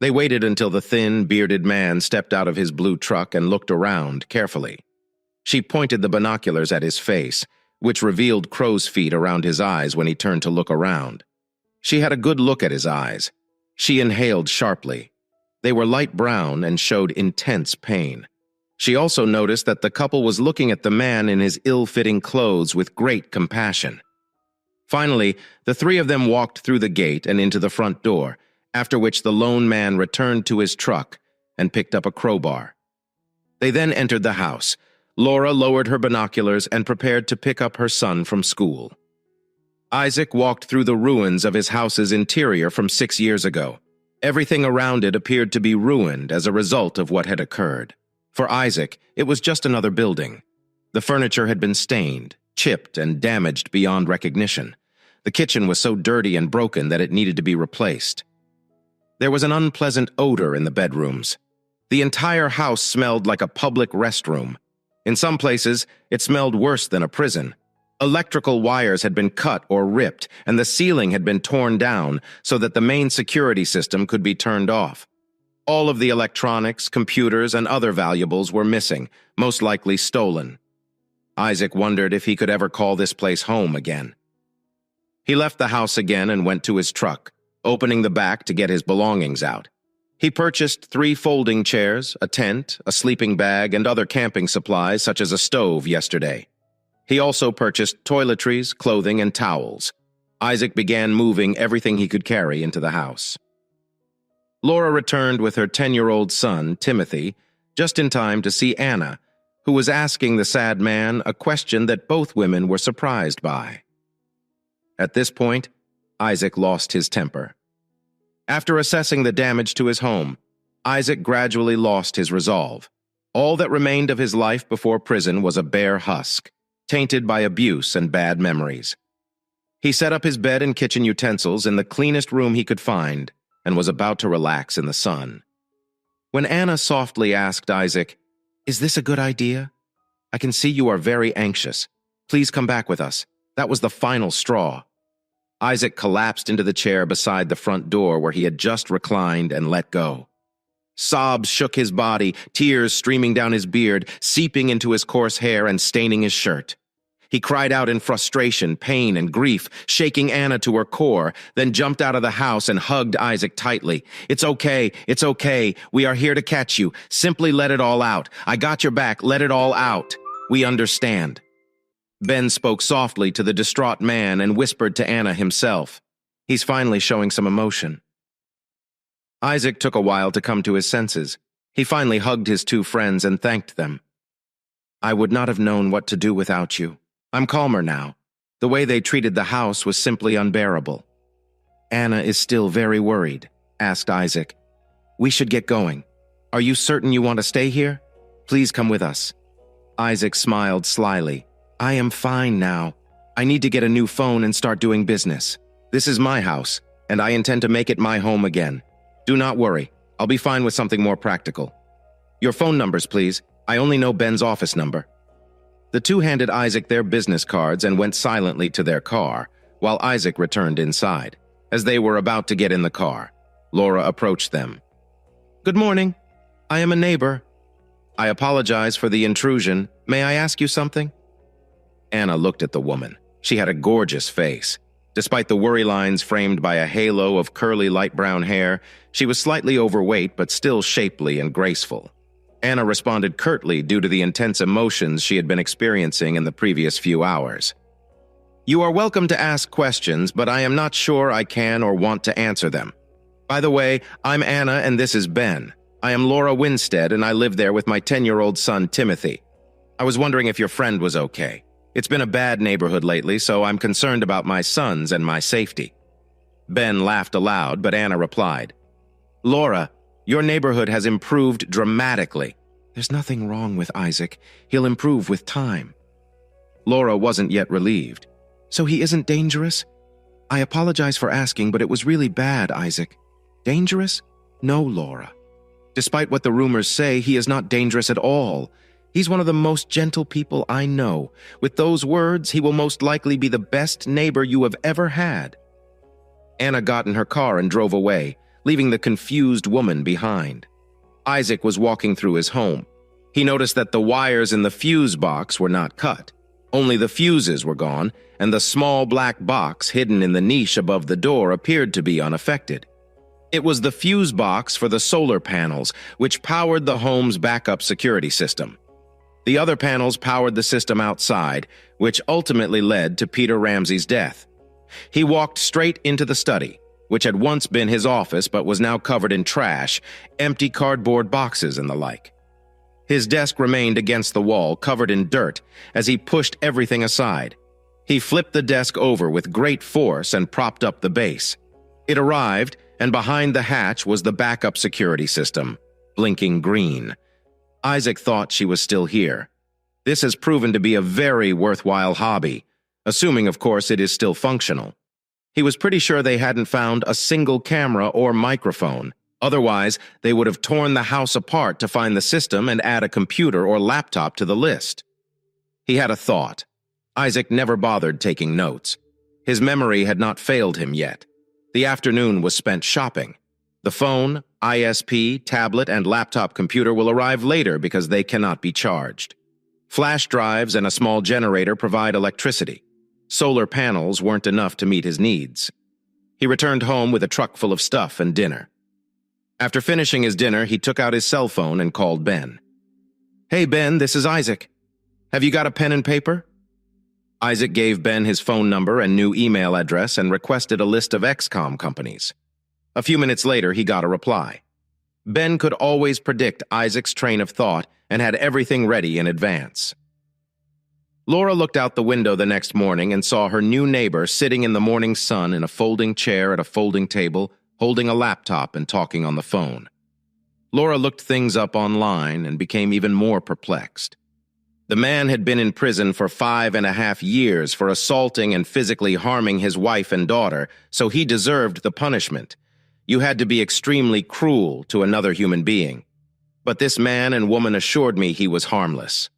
They waited until the thin, bearded man stepped out of his blue truck and looked around carefully. She pointed the binoculars at his face, which revealed crow's feet around his eyes when he turned to look around. She had a good look at his eyes. She inhaled sharply. They were light brown and showed intense pain. She also noticed that the couple was looking at the man in his ill-fitting clothes with great compassion. Finally, the 3 of them walked through the gate and into the front door, after which the lone man returned to his truck and picked up a crowbar. They then entered the house. Laura lowered her binoculars and prepared to pick up her son from school. Isaac walked through the ruins of his house's interior from 6 years ago. Everything around it appeared to be ruined as a result of what had occurred. For Isaac, it was just another building. The furniture had been stained, chipped, and damaged beyond recognition. The kitchen was so dirty and broken that it needed to be replaced. There was an unpleasant odor in the bedrooms. The entire house smelled like a public restroom. In some places, it smelled worse than a prison. Electrical wires had been cut or ripped, and the ceiling had been torn down so that the main security system could be turned off. All of the electronics, computers, and other valuables were missing, most likely stolen. Isaac wondered if he could ever call this place home again. He left the house again and went to his truck, opening the back to get his belongings out. He purchased 3 folding chairs, a tent, a sleeping bag, and other camping supplies such as a stove yesterday. He also purchased toiletries, clothing, and towels. Isaac began moving everything he could carry into the house. Laura returned with her 10-year-old son, Timothy, just in time to see Anna, who was asking the sad man a question that both women were surprised by. At this point, Isaac lost his temper. After assessing the damage to his home, Isaac gradually lost his resolve. All that remained of his life before prison was a bare husk, tainted by abuse and bad memories. He set up his bed and kitchen utensils in the cleanest room he could find and was about to relax in the sun. When Anna softly asked Isaac, "Is this a good idea? I can see you are very anxious. Please come back with us." That was the final straw. Isaac collapsed into the chair beside the front door where he had just reclined and let go. Sobs shook his body, tears streaming down his beard, seeping into his coarse hair and staining his shirt. He cried out in frustration, pain, and grief, shaking Anna to her core, then jumped out of the house and hugged Isaac tightly. It's okay. We are here to catch you. Simply let it all out. I got your back. Let it all out. We understand." Ben spoke softly to the distraught man and whispered to Anna himself. He's finally showing some emotion. Isaac took a while to come to his senses. He finally hugged his 2 friends and thanked them. "I would not have known what to do without you. I'm calmer now. The way they treated the house was simply unbearable." "Anna is still very worried," asked Isaac. "We should get going. Are you certain you want to stay here? Please come with us." Isaac smiled slyly. "I am fine now. I need to get a new phone and start doing business. This is my house, and I intend to make it my home again. Do not worry. I'll be fine with something more practical. Your phone numbers, please. I only know Ben's office number." The 2 handed Isaac their business cards and went silently to their car, while Isaac returned inside. As they were about to get in the car, Laura approached them. "Good morning. I am a neighbor. I apologize for the intrusion. May I ask you something?" Anna looked at the woman. She had a gorgeous face. Despite the worry lines framed by a halo of curly light brown hair, she was slightly overweight but still shapely and graceful. Anna responded curtly due to the intense emotions she had been experiencing in the previous few hours. "You are welcome to ask questions, but I am not sure I can or want to answer them. By the way, I'm Anna and this is Ben. I am Laura Winstead and I live there with my 10-year-old son, Timothy. I was wondering if your friend was okay. It's been a bad neighborhood lately, so I'm concerned about my sons and my safety." Ben laughed aloud, but Anna replied, "Laura, your neighborhood has improved dramatically." "There's nothing wrong with Isaac. He'll improve with time." Laura wasn't yet relieved. "So he isn't dangerous? I apologize for asking, but it was really bad, Isaac." "Dangerous? No, Laura. Despite what the rumors say, he is not dangerous at all. He's one of the most gentle people I know. With those words, he will most likely be the best neighbor you have ever had." Anna got in her car and drove away, leaving the confused woman behind. Isaac was walking through his home. He noticed that the wires in the fuse box were not cut. Only the fuses were gone, and the small black box hidden in the niche above the door appeared to be unaffected. It was the fuse box for the solar panels, which powered the home's backup security system. The other panels powered the system outside, which ultimately led to Peter Ramsey's death. He walked straight into the study, which had once been his office but was now covered in trash, empty cardboard boxes and the like. His desk remained against the wall, covered in dirt, as he pushed everything aside. He flipped the desk over with great force and propped up the base. It arrived, and behind the hatch was the backup security system, blinking green. Isaac thought she was still here. This has proven to be a very worthwhile hobby, assuming, of course, it is still functional. He was pretty sure they hadn't found a single camera or microphone. Otherwise, they would have torn the house apart to find the system and add a computer or laptop to the list. He had a thought. Isaac never bothered taking notes. His memory had not failed him yet. The afternoon was spent shopping. The phone, ISP, tablet, and laptop computer will arrive later because they cannot be charged. Flash drives and a small generator provide electricity. Solar panels weren't enough to meet his needs. He returned home with a truck full of stuff and dinner. After finishing his dinner, he took out his cell phone and called Ben. "Hey, Ben, this is Isaac. Have you got a pen and paper?" Isaac gave Ben his phone number and new email address and requested a list of XCOM companies. A few minutes later, he got a reply. Ben could always predict Isaac's train of thought and had everything ready in advance. Laura looked out the window the next morning and saw her new neighbor sitting in the morning sun in a folding chair at a folding table, holding a laptop and talking on the phone. Laura looked things up online and became even more perplexed. The man had been in prison for 5.5 years for assaulting and physically harming his wife and daughter, so he deserved the punishment. You had to be extremely cruel to another human being. But this man and woman assured me he was harmless.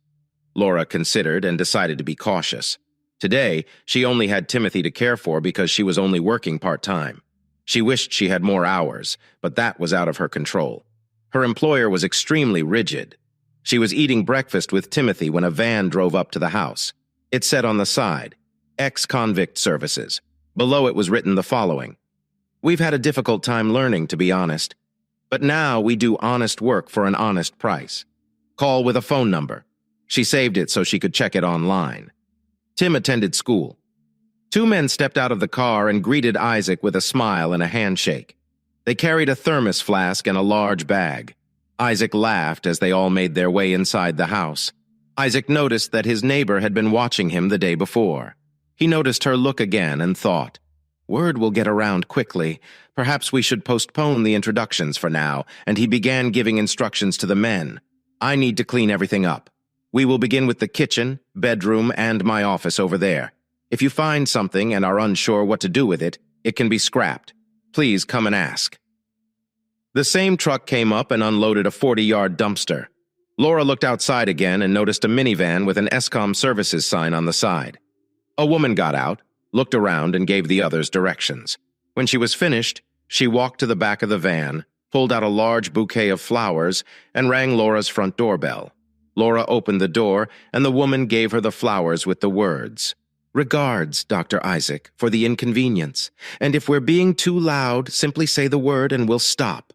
Laura considered and decided to be cautious. Today, she only had Timothy to care for because she was only working part-time. She wished she had more hours, but that was out of her control. Her employer was extremely rigid. She was eating breakfast with Timothy when a van drove up to the house. It said on the side, "Ex-convict services." Below it was written the following: "We've had a difficult time learning, to be honest. But now we do honest work for an honest price. Call with a phone number." She saved it so she could check it online. Tim attended school. Two men stepped out of the car and greeted Isaac with a smile and a handshake. They carried a thermos flask and a large bag. Isaac laughed as they all made their way inside the house. Isaac noticed that his neighbor had been watching him the day before. He noticed her look again and thought, "Word will get around quickly. Perhaps we should postpone the introductions for now," and he began giving instructions to the men. "I need to clean everything up. We will begin with the kitchen, bedroom, and my office over there. If you find something and are unsure what to do with it, it can be scrapped. Please come and ask." The same truck came up and unloaded a 40-yard dumpster. Laura looked outside again and noticed a minivan with an ESCOM services sign on the side. A woman got out, looked around, and gave the others directions. When she was finished, she walked to the back of the van, pulled out a large bouquet of flowers, and rang Laura's front doorbell. Laura opened the door, and the woman gave her the flowers with the words, "Regards, Dr. Isaac, for the inconvenience. And if we're being too loud, simply say the word and we'll stop."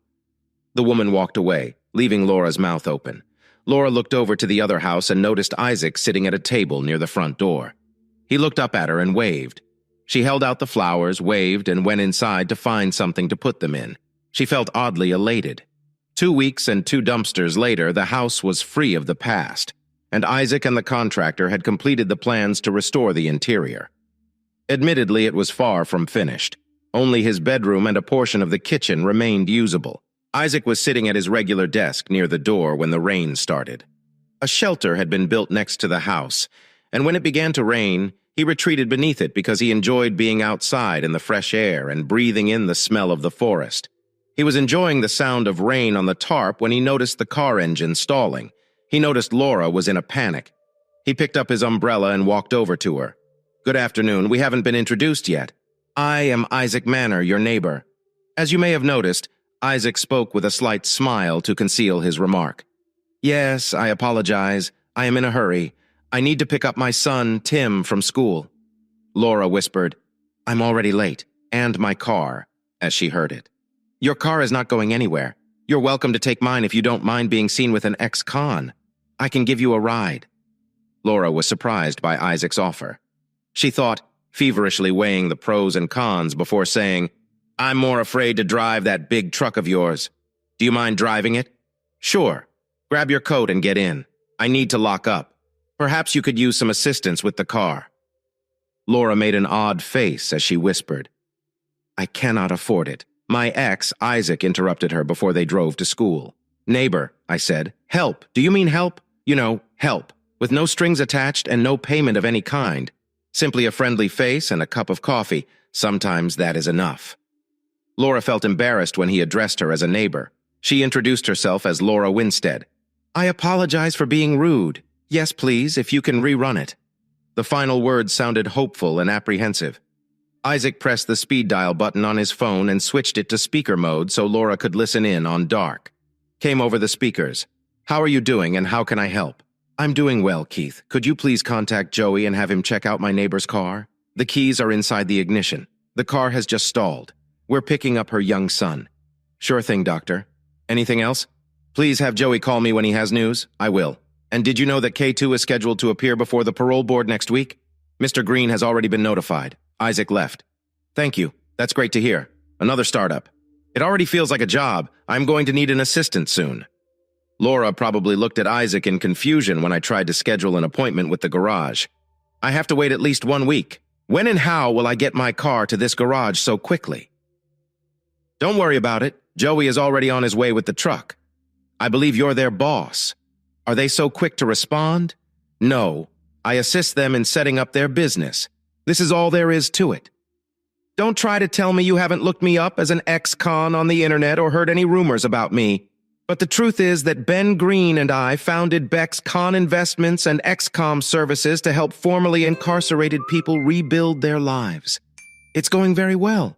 The woman walked away, leaving Laura's mouth open. Laura looked over to the other house and noticed Isaac sitting at a table near the front door. He looked up at her and waved. She held out the flowers, waved, and went inside to find something to put them in. She felt oddly elated. 2 weeks and 2 dumpsters later, the house was free of the past, and Isaac and the contractor had completed the plans to restore the interior. Admittedly, it was far from finished. Only his bedroom and a portion of the kitchen remained usable. Isaac was sitting at his regular desk near the door when the rain started. A shelter had been built next to the house, and when it began to rain, he retreated beneath it because he enjoyed being outside in the fresh air and breathing in the smell of the forest. He was enjoying the sound of rain on the tarp when he noticed the car engine stalling. He noticed Laura was in a panic. He picked up his umbrella and walked over to her. "Good afternoon. We haven't been introduced yet. I am Isaac Manor, your neighbor." As you may have noticed, Isaac spoke with a slight smile to conceal his remark. "Yes, I apologize. I am in a hurry. I need to pick up my son, Tim, from school." Laura whispered, "I'm already late, and my car," as she heard it. "Your car is not going anywhere. You're welcome to take mine if you don't mind being seen with an ex-con. I can give you a ride." Laura was surprised by Isaac's offer. She thought, feverishly weighing the pros and cons before saying, "I'm more afraid to drive that big truck of yours. Do you mind driving it?" "Sure. Grab your coat and get in. I need to lock up. Perhaps you could use some assistance with the car." Laura made an odd face as she whispered, "I cannot afford it. My ex, Isaac, interrupted her before they drove to school. "Neighbor," I said. "Help. Do you mean help? You know, help. With no strings attached and no payment of any kind. Simply a friendly face and a cup of coffee. Sometimes that is enough." Laura felt embarrassed when he addressed her as a neighbor. She introduced herself as Laura Winstead. "I apologize for being rude. Yes, please, if you can rerun it." The final words sounded hopeful and apprehensive. Isaac pressed the speed dial button on his phone and switched it to speaker mode so Laura could listen in on dark. Came over the speakers. "How are you doing and how can I help?" "I'm doing well, Keith. Could you please contact Joey and have him check out my neighbor's car? The keys are inside the ignition. The car has just stalled. We're picking up her young son." "Sure thing, doctor. Anything else? Please have Joey call me when he has news. I will. And did you know that K2 is scheduled to appear before the parole board next week? Mr. Green has already been notified. Isaac left. Thank you. That's great to hear. Another startup. It already feels like a job. I'm going to need an assistant soon. Laura probably looked at Isaac in confusion when I tried to schedule an appointment with the garage. I have to wait at least 1 week. When and how will I get my car to this garage so quickly? Don't worry about it. Joey is already on his way with the truck. I believe you're their boss. Are they so quick to respond? No. I assist them in setting up their business. This is all there is to it. Don't try to tell me you haven't looked me up as an ex-con on the internet or heard any rumors about me. But the truth is that Ben Green and I founded Beck's Con Investments and XCOM services to help formerly incarcerated people rebuild their lives. It's going very well.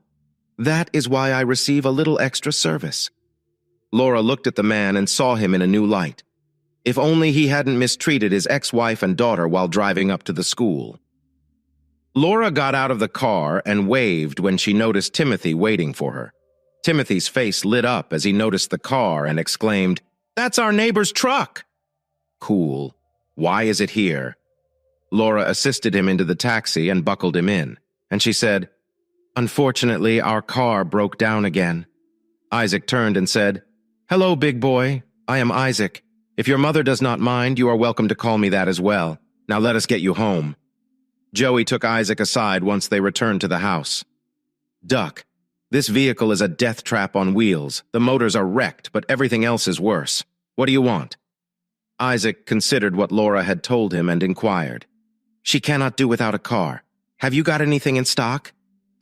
That is why I receive a little extra service. Laura looked at the man and saw him in a new light. If only he hadn't mistreated his ex-wife and daughter while driving up to the school. Laura got out of the car and waved when she noticed Timothy waiting for her. Timothy's face lit up as he noticed the car and exclaimed, "That's our neighbor's truck!" Cool. Why is it here? Laura assisted him into the taxi and buckled him in, and she said, "Unfortunately, our car broke down again." Isaac turned and said, "Hello, big boy. I am Isaac. If your mother does not mind, you are welcome to call me that as well. Now let us get you home." Joey took Isaac aside once they returned to the house. "Duck, this vehicle is a death trap on wheels. The motors are wrecked, but everything else is worse. What do you want?" Isaac considered what Laura had told him and inquired. "She cannot do without a car. Have you got anything in stock?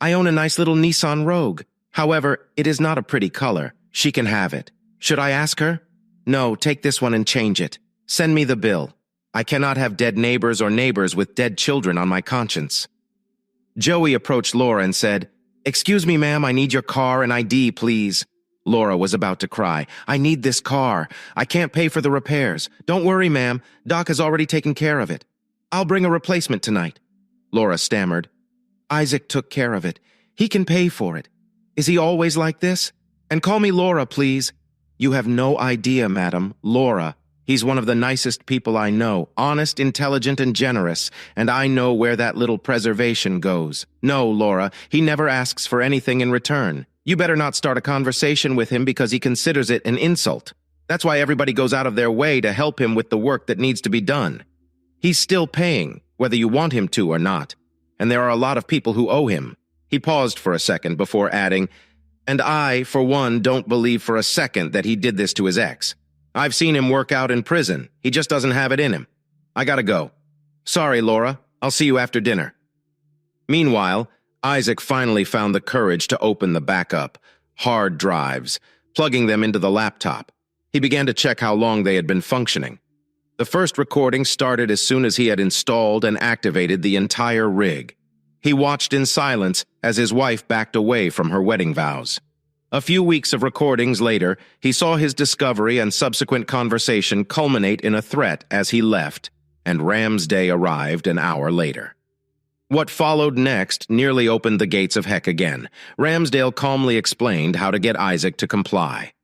I own a nice little Nissan Rogue. However, it is not a pretty color. She can have it. Should I ask her? No, take this one and change it. Send me the bill. I cannot have dead neighbors or neighbors with dead children on my conscience." Joey approached Laura and said, "Excuse me, ma'am, I need your car and ID, please." Laura was about to cry. "I need this car. I can't pay for the repairs. Don't worry, ma'am. Doc has already taken care of it. I'll bring a replacement tonight." Laura stammered. "Isaac took care of it. He can pay for it. Is he always like this? And call me Laura, please." "You have no idea, madam. Laura. He's one of the nicest people I know, honest, intelligent, and generous, and I know where that little preservation goes. No, Laura, he never asks for anything in return. You better not start a conversation with him because he considers it an insult. That's why everybody goes out of their way to help him with the work that needs to be done. He's still paying, whether you want him to or not, and there are a lot of people who owe him." He paused for a second before adding, "And I, for one, don't believe for a second that he did this to his ex. I've seen him work out in prison. He just doesn't have it in him. I gotta go. Sorry, Laura. I'll see you after dinner." Meanwhile, Isaac finally found the courage to open the backup, hard drives, plugging them into the laptop. He began to check how long they had been functioning. The first recording started as soon as he had installed and activated the entire rig. He watched in silence as his wife backed away from her wedding vows. A few weeks of recordings later, he saw his discovery and subsequent conversation culminate in a threat as he left, and Ramsday arrived an hour later. What followed next nearly opened the gates of heck again. Ramsdale calmly explained how to get Isaac to comply.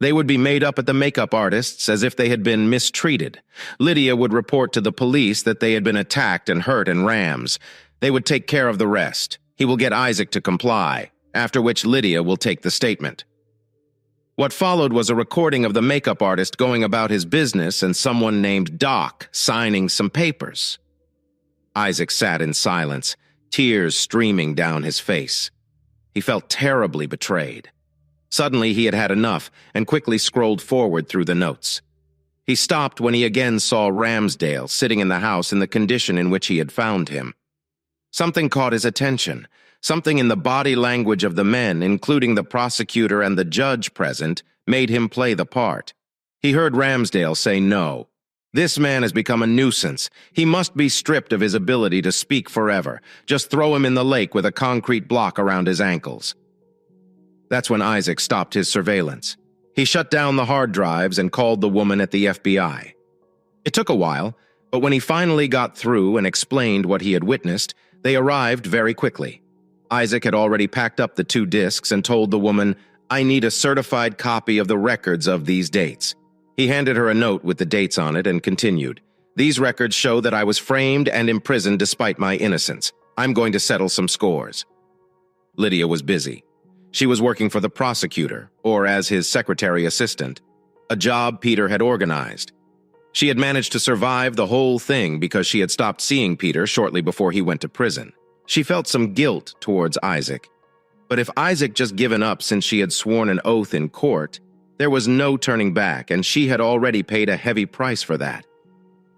They would be made up at the makeup artists as if they had been mistreated. Lydia would report to the police that they had been attacked and hurt in Rams. They would take care of the rest. He will get Isaac to comply, after which Lydia will take the statement. What followed was a recording of the makeup artist going about his business and someone named Doc signing some papers. Isaac sat in silence, tears streaming down his face. He felt terribly betrayed. Suddenly he had had enough and quickly scrolled forward through the notes. He stopped when he again saw Ramsdale sitting in the house in the condition in which he had found him. Something caught his attention. Something in the body language of the men, including the prosecutor and the judge present, made him play the part. He heard Ramsdale say no. This man has become a nuisance. He must be stripped of his ability to speak forever. Just throw him in the lake with a concrete block around his ankles. That's when Isaac stopped his surveillance. He shut down the hard drives and called the woman at the FBI. It took a while, but when he finally got through and explained what he had witnessed, they arrived very quickly. Isaac had already packed up the 2 discs and told the woman, I need a certified copy of the records of these dates. He handed her a note with the dates on it and continued. These records show that I was framed and imprisoned despite my innocence. I'm going to settle some scores. Lydia was busy. She was working for the prosecutor, or as his secretary assistant, a job Peter had organized. She had managed to survive the whole thing because she had stopped seeing Peter shortly before he went to prison. She felt some guilt towards Isaac. But if Isaac just given up since she had sworn an oath in court, there was no turning back, and she had already paid a heavy price for that.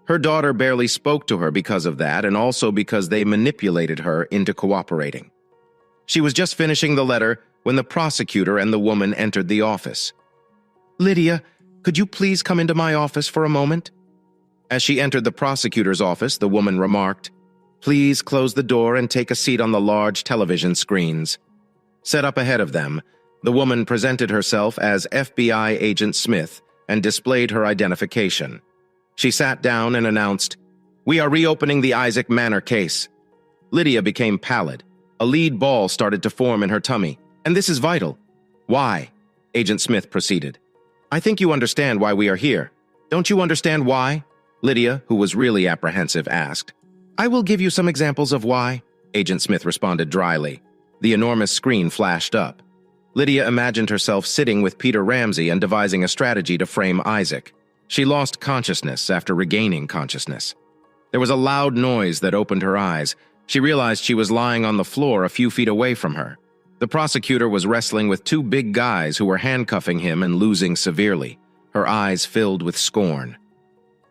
Her daughter barely spoke to her because of that, and also because they manipulated her into cooperating. She was just finishing the letter when the prosecutor and the woman entered the office. "Lydia, could you please come into my office for a moment?" As she entered the prosecutor's office, the woman remarked, "Please close the door and take a seat on the large television screens." Set up ahead of them, the woman presented herself as FBI Agent Smith and displayed her identification. She sat down and announced, "We are reopening the Isaac Manor case." Lydia became pallid. A lead ball started to form in her tummy. "And this is vital." "Why?" Agent Smith proceeded. "I think you understand why we are here. Don't you understand why?" Lydia, who was really apprehensive, asked. "I will give you some examples of why," Agent Smith responded dryly. The enormous screen flashed up. Lydia imagined herself sitting with Peter Ramsey and devising a strategy to frame Isaac. She lost consciousness after regaining consciousness. There was a loud noise that opened her eyes. She realized she was lying on the floor a few feet away from her. The prosecutor was wrestling with two big guys who were handcuffing him and losing severely. Her eyes filled with scorn.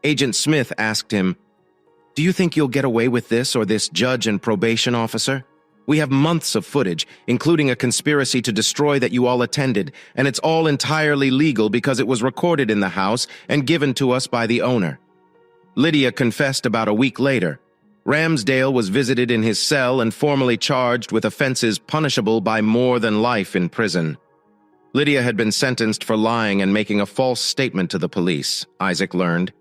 Agent Smith asked him, "Do you think you'll get away with this or this judge and probation officer? We have months of footage, including a conspiracy to destroy that you all attended, and it's all entirely legal because it was recorded in the house and given to us by the owner." Lydia confessed about a week later. Ramsdale was visited in his cell and formally charged with offenses punishable by more than life in prison. Lydia had been sentenced for lying and making a false statement to the police, Isaac learned.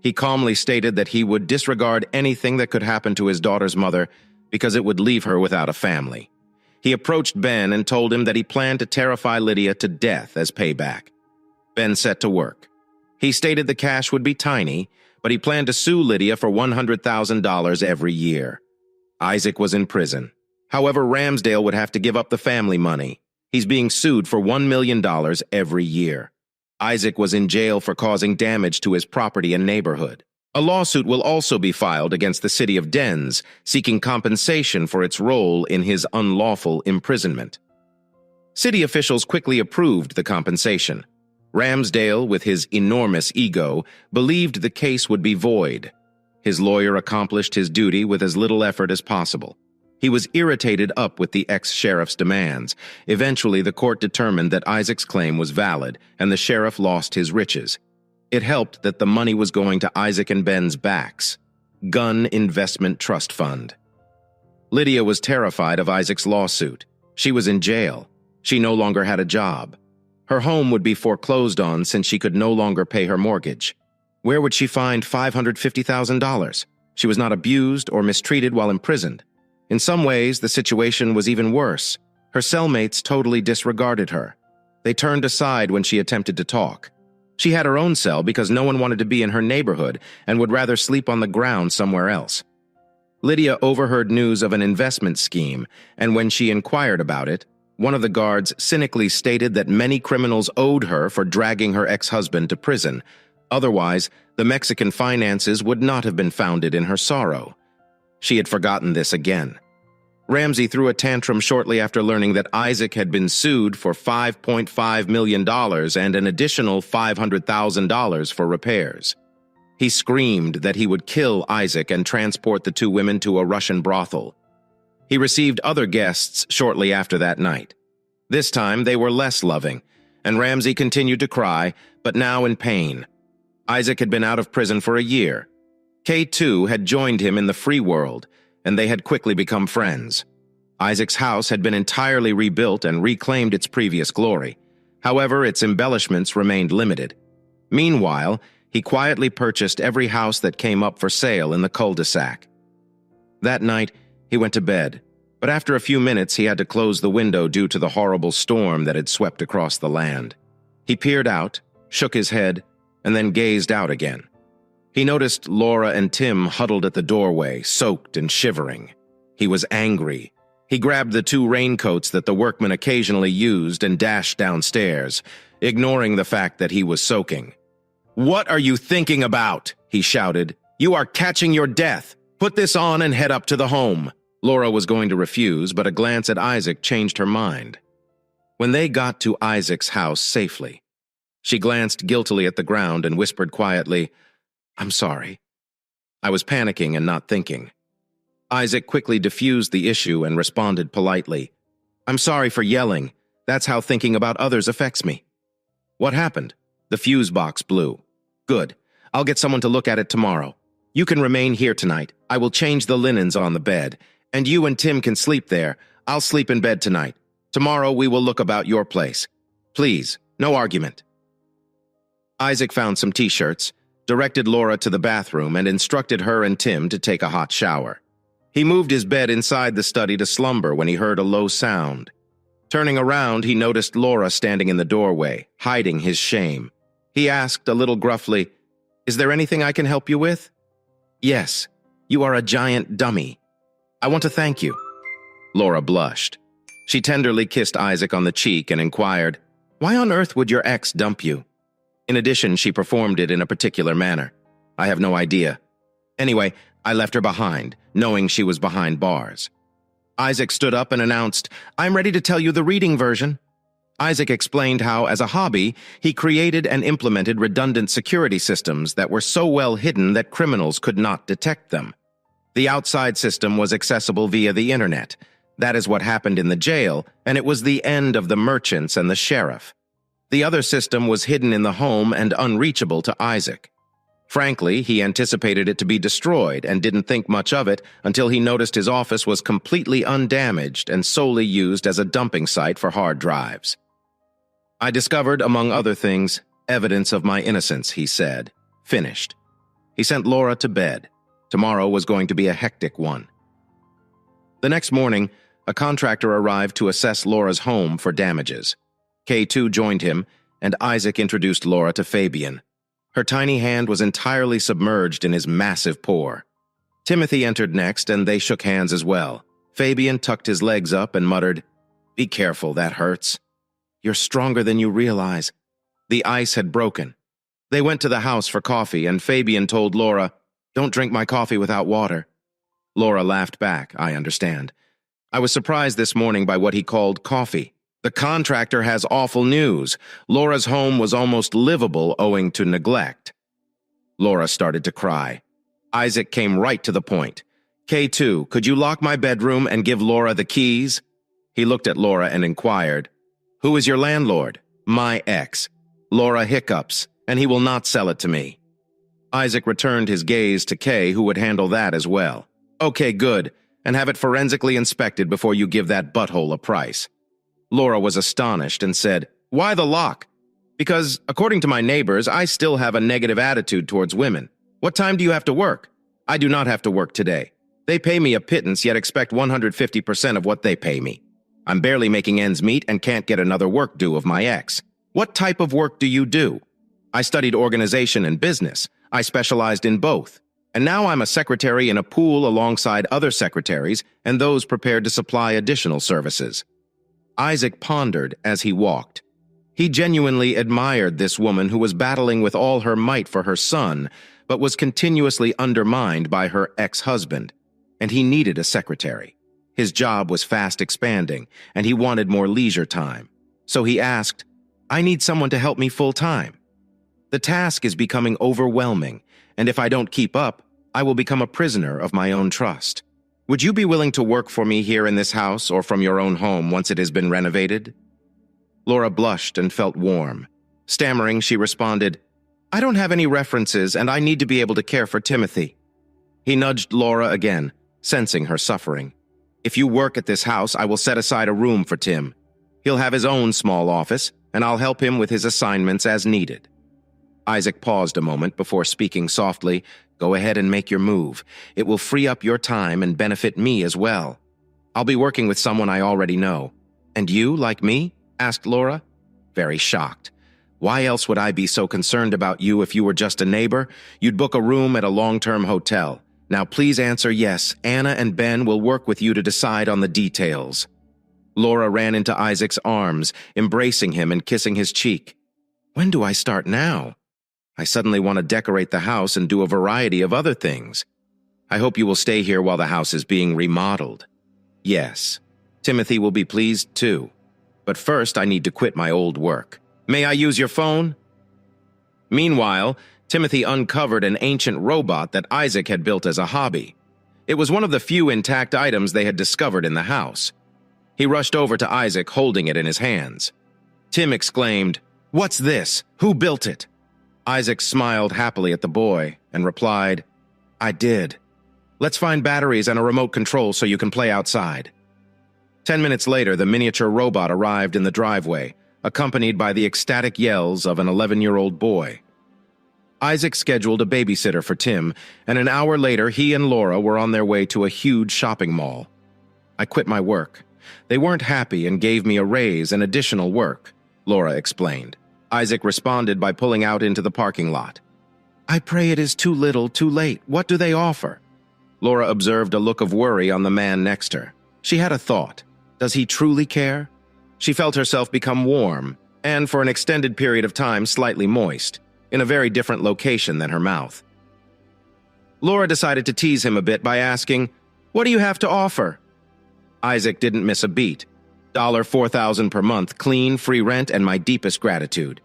He calmly stated that he would disregard anything that could happen to his daughter's mother because it would leave her without a family. He approached Ben and told him that he planned to terrify Lydia to death as payback. Ben set to work. He stated the cash would be tiny, but he planned to sue Lydia for $100,000 every year. Isaac was in prison. However, Ramsdale would have to give up the family money. He's being sued for $1 million every year. Isaac was in jail for causing damage to his property and neighborhood. A lawsuit will also be filed against the city of Denz, seeking compensation for its role in his unlawful imprisonment. City officials quickly approved the compensation. Ramsdale, with his enormous ego, believed the case would be void. His lawyer accomplished his duty with as little effort as possible. He was irritated up with the ex-sheriff's demands. Eventually, the court determined that Isaac's claim was valid, and the sheriff lost his riches. It helped that the money was going to Isaac and Ben's backs, Gun Investment Trust Fund. Lydia was terrified of Isaac's lawsuit. She was in jail. She no longer had a job. Her home would be foreclosed on since she could no longer pay her mortgage. Where would she find $550,000? She was not abused or mistreated while imprisoned. In some ways, the situation was even worse. Her cellmates totally disregarded her. They turned aside when she attempted to talk. She had her own cell because no one wanted to be in her neighborhood and would rather sleep on the ground somewhere else. Lydia overheard news of an investment scheme, and when she inquired about it, one of the guards cynically stated that many criminals owed her for dragging her ex-husband to prison. Otherwise, the Mexican finances would not have been founded in her sorrow. She had forgotten this again. Ramsey threw a tantrum shortly after learning that Isaac had been sued for $5.5 million and an additional $500,000 for repairs. He screamed that he would kill Isaac and transport the two women to a Russian brothel. He received other guests shortly after that night. This time, they were less loving, and Ramsey continued to cry, but now in pain. Isaac had been out of prison for a year. K2 had joined him in the free world, and they had quickly become friends. Isaac's house had been entirely rebuilt and reclaimed its previous glory. However, its embellishments remained limited. Meanwhile, he quietly purchased every house that came up for sale in the cul-de-sac. That night, he went to bed. But after a few minutes, he had to close the window due to the horrible storm that had swept across the land. He peered out, shook his head, and then gazed out again. He noticed Laura and Tim huddled at the doorway, soaked and shivering. He was angry. He grabbed the 2 raincoats that the workmen occasionally used and dashed downstairs, ignoring the fact that he was soaking. "What are you thinking about?" he shouted. "You are catching your death. Put this on and head up to the home." Laura was going to refuse, but a glance at Isaac changed her mind. When they got to Isaac's house safely, she glanced guiltily at the ground and whispered quietly, "I'm sorry." I was panicking and not thinking. Isaac quickly diffused the issue and responded politely, "I'm sorry for yelling. That's how thinking about others affects me." "What happened?" "The fuse box blew." "Good. I'll get someone to look at it tomorrow. You can remain here tonight. I will change the linens on the bed, and you and Tim can sleep there. I'll sleep in bed tonight. Tomorrow we will look about your place. Please, no argument." Isaac found some t-shirts, directed Laura to the bathroom, and instructed her and Tim to take a hot shower. He moved his bed inside the study to slumber when he heard a low sound. Turning around, he noticed Laura standing in the doorway, hiding his shame. He asked a little gruffly, "Is there anything I can help you with?" "Yes, you are a giant dummy. I want to thank you." Laura blushed. She tenderly kissed Isaac on the cheek and inquired, "Why on earth would your ex dump you?" In addition, she performed it in a particular manner. "I have no idea. Anyway, I left her behind, knowing she was behind bars." Isaac stood up and announced, "I'm ready to tell you the reading version." Isaac explained how, as a hobby, he created and implemented redundant security systems that were so well hidden that criminals could not detect them. The outside system was accessible via the internet. That is what happened in the jail, and it was the end of the merchants and the sheriff. The other system was hidden in the home and unreachable to Isaac. Frankly, he anticipated it to be destroyed and didn't think much of it until he noticed his office was completely undamaged and solely used as a dumping site for hard drives. "I discovered, among other things, evidence of my innocence," he said. Finished. He sent Laura to bed. Tomorrow was going to be a hectic one. The next morning, a contractor arrived to assess Laura's home for damages. K2 joined him, and Isaac introduced Laura to Fabian. Her tiny hand was entirely submerged in his massive paw. Timothy entered next, and they shook hands as well. Fabian tucked his legs up and muttered, "Be careful, that hurts. You're stronger than you realize." The ice had broken. They went to the house for coffee, and Fabian told Laura, "Don't drink my coffee without water." Laura laughed back, "I understand. I was surprised this morning by what he called coffee. The contractor has awful news. Laura's home was almost livable owing to neglect." Laura started to cry. Isaac came right to the point. "K2, could you lock my bedroom and give Laura the keys?" He looked at Laura and inquired, "Who is your landlord?" "My ex." Laura hiccups, "And he will not sell it to me." Isaac returned his gaze to Kay, who would handle that as well. "Okay, good, and have it forensically inspected before you give that butthole a price." Laura was astonished and said, "Why the lock?" "Because, according to my neighbors, I still have a negative attitude towards women. What time do you have to work?" "I do not have to work today. They pay me a pittance yet expect 150% of what they pay me. I'm barely making ends meet and can't get another work due of my ex." "What type of work do you do?" "I studied organization and business. I specialized in both. And now I'm a secretary in a pool alongside other secretaries and those prepared to supply additional services." Isaac pondered as he walked. He genuinely admired this woman who was battling with all her might for her son, but was continuously undermined by her ex-husband, and he needed a secretary. His job was fast expanding, and he wanted more leisure time. So he asked, "I need someone to help me full-time. The task is becoming overwhelming, and if I don't keep up, I will become a prisoner of my own trust. Would you be willing to work for me here in this house or from your own home once it has been renovated?" Laura blushed and felt warm. Stammering, she responded, "I don't have any references and I need to be able to care for Timothy." He nudged Laura again, sensing her suffering. "If you work at this house, I will set aside a room for Tim. He'll have his own small office, and I'll help him with his assignments as needed." Isaac paused a moment before speaking softly, "Go ahead and make your move. It will free up your time and benefit me as well." I'll be working with someone I already know. And you, like me? Asked Laura, very shocked. Why else would I be so concerned about you if you were just a neighbor? You'd book a room at a long-term hotel. Now please answer yes. Anna and Ben will work with you to decide on the details. Laura ran into Isaac's arms, embracing him and kissing his cheek. When do I start now? I suddenly want to decorate the house and do a variety of other things. I hope you will stay here while the house is being remodeled. Yes. Timothy will be pleased too. But first I need to quit my old work. May I use your phone? Meanwhile, Timothy uncovered an ancient robot that Isaac had built as a hobby. It was one of the few intact items they had discovered in the house. He rushed over to Isaac, holding it in his hands. Tim exclaimed, "What's this? Who built it?" Isaac smiled happily at the boy and replied, "I did. Let's find batteries and a remote control so you can play outside." 10 minutes later, the miniature robot arrived in the driveway, accompanied by the ecstatic yells of an 11-year-old boy. Isaac scheduled a babysitter for Tim, and an hour later he and Laura were on their way to a huge shopping mall. I quit my work. They weren't happy and gave me a raise and additional work, Laura explained. Isaac responded by pulling out into the parking lot. I pray it is too little, too late. What do they offer? Laura observed a look of worry on the man next her. She had a thought. Does he truly care? She felt herself become warm, and for an extended period of time slightly moist, in a very different location than her mouth. Laura decided to tease him a bit by asking, What do you have to offer? Isaac didn't miss a beat. $4,000 per month, clean, free rent, and my deepest gratitude.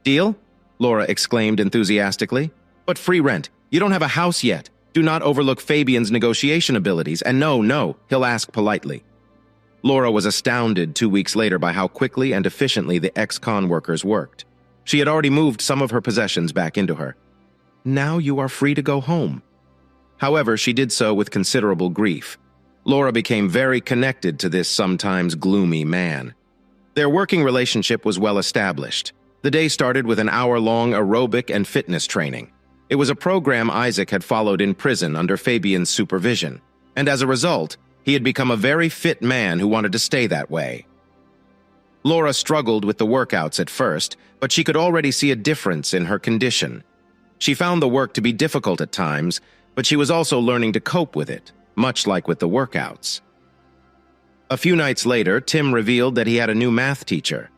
Deal? Laura exclaimed enthusiastically. But free rent. You don't have a house yet. Do not overlook Fabian's negotiation abilities, and no, he'll ask politely. Laura was astounded 2 weeks later by how quickly and efficiently the ex-con workers worked. She had already moved some of her possessions back into her. Now you are free to go home. However, she did so with considerable grief. Laura became very connected to this sometimes gloomy man. Their working relationship was well established. The day started with an hour-long aerobic and fitness training. It was a program Isaac had followed in prison under Fabian's supervision, and as a result, he had become a very fit man who wanted to stay that way. Laura struggled with the workouts at first, but she could already see a difference in her condition. She found the work to be difficult at times, but she was also learning to cope with it, much like with the workouts. A few nights later, Tim revealed that he had a new math teacher.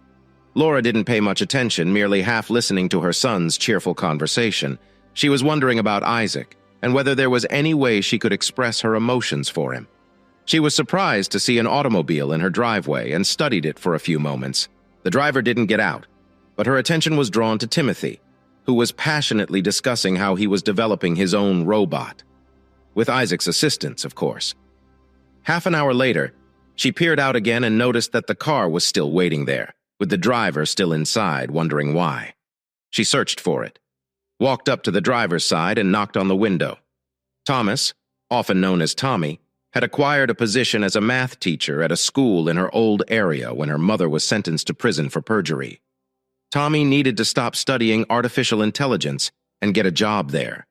Laura didn't pay much attention, merely half listening to her son's cheerful conversation. She was wondering about Isaac, and whether there was any way she could express her emotions for him. She was surprised to see an automobile in her driveway and studied it for a few moments. The driver didn't get out, but her attention was drawn to Timothy, who was passionately discussing how he was developing his own robot. With Isaac's assistance, of course. Half an hour later, she peered out again and noticed that the car was still waiting there, with the driver still inside, wondering why. She searched for it, walked up to the driver's side and knocked on the window. Thomas, often known as Tommy, had acquired a position as a math teacher at a school in her old area when her mother was sentenced to prison for perjury. Tommy needed to stop studying artificial intelligence and get a job there.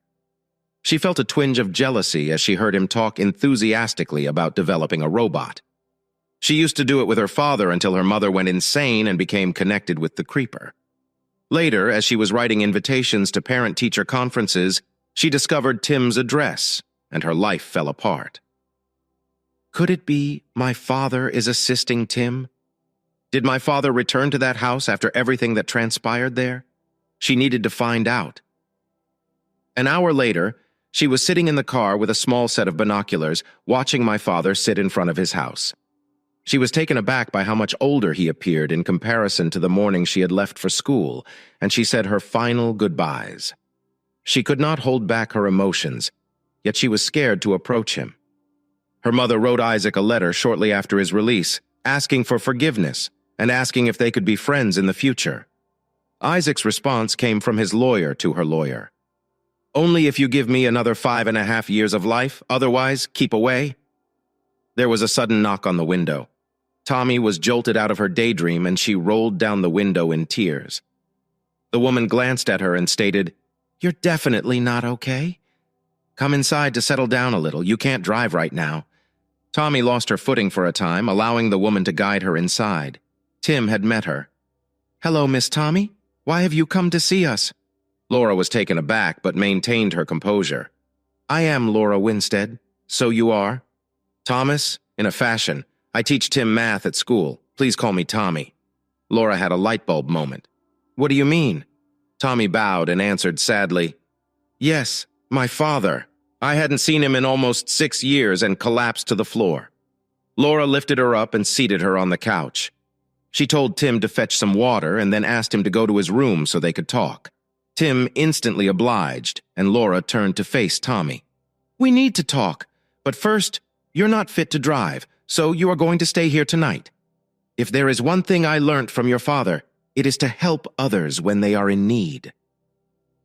She felt a twinge of jealousy as she heard him talk enthusiastically about developing a robot. She used to do it with her father until her mother went insane and became connected with the creeper. Later, as she was writing invitations to parent-teacher conferences, she discovered Tim's address, and her life fell apart. Could it be my father is assisting Tim? Did my father return to that house after everything that transpired there? She needed to find out. An hour later, she was sitting in the car with a small set of binoculars, watching my father sit in front of his house. She was taken aback by how much older he appeared in comparison to the morning she had left for school, and she said her final goodbyes. She could not hold back her emotions, yet she was scared to approach him. Her mother wrote Isaac a letter shortly after his release, asking for forgiveness and asking if they could be friends in the future. Isaac's response came from his lawyer to her lawyer. Only if you give me another 5.5 years of life, otherwise keep away. There was a sudden knock on the window. Tommy was jolted out of her daydream and she rolled down the window in tears. The woman glanced at her and stated, "You're definitely not okay. Come inside to settle down a little. You can't drive right now." Tommy lost her footing for a time, allowing the woman to guide her inside. Tim had met her. "Hello, Miss Tommy. Why have you come to see us?" Laura was taken aback, but maintained her composure. "I am Laura Winstead. So you are?" "Thomas, in a fashion. I teach Tim math at school. Please call me Tommy." Laura had a light bulb moment. "What do you mean?" Tommy bowed and answered sadly, "Yes, my father. I hadn't seen him in almost 6 years and collapsed to the floor." Laura lifted her up and seated her on the couch. She told Tim to fetch some water and then asked him to go to his room so they could talk. Tim instantly obliged, and Laura turned to face Tommy. "We need to talk, but first, you're not fit to drive, so you are going to stay here tonight. If there is one thing I learnt from your father, it is to help others when they are in need."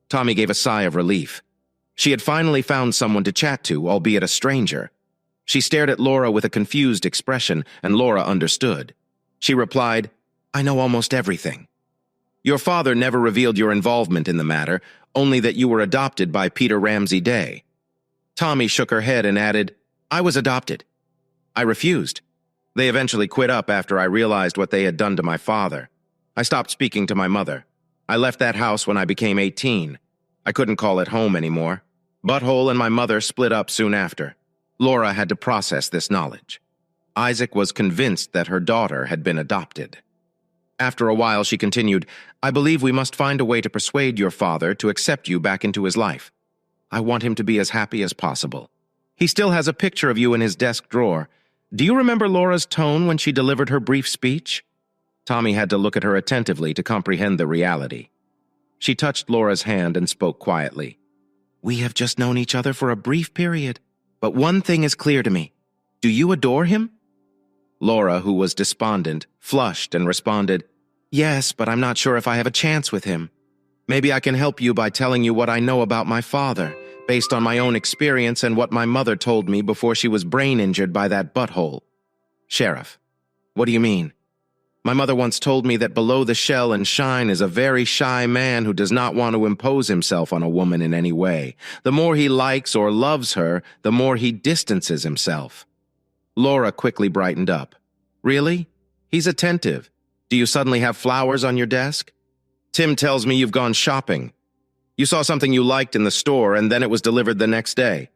Tommy gave a sigh of relief. She had finally found someone to chat to, albeit a stranger. She stared at Laura with a confused expression, and Laura understood. She replied, "I know almost everything. Your father never revealed your involvement in the matter, only that you were adopted by Peter Ramsey Day." Tommy shook her head and added, "I was adopted. I refused. They eventually quit up after I realized what they had done to my father. I stopped speaking to my mother. I left that house when I became 18. I couldn't call it home anymore. Butthole and my mother split up soon after." Laura had to process this knowledge. Isaac was convinced that her daughter had been adopted. After a while, she continued, "I believe we must find a way to persuade your father to accept you back into his life. I want him to be as happy as possible. He still has a picture of you in his desk drawer. Do you remember Laura's tone when she delivered her brief speech?" Tommy had to look at her attentively to comprehend the reality. She touched Laura's hand and spoke quietly. "We have just known each other for a brief period, but one thing is clear to me. Do you adore him?" Laura, who was despondent, flushed and responded, "Yes, but I'm not sure if I have a chance with him. Maybe I can help you by telling you what I know about my father, based on my own experience and what my mother told me before she was brain injured by that butthole." "Sheriff, what do you mean?" "My mother once told me that below the shell and shine is a very shy man who does not want to impose himself on a woman in any way. The more he likes or loves her, the more he distances himself." Laura quickly brightened up. "Really? He's attentive. Do you suddenly have flowers on your desk? Tim tells me you've gone shopping. You saw something you liked in the store and then it was delivered the next day."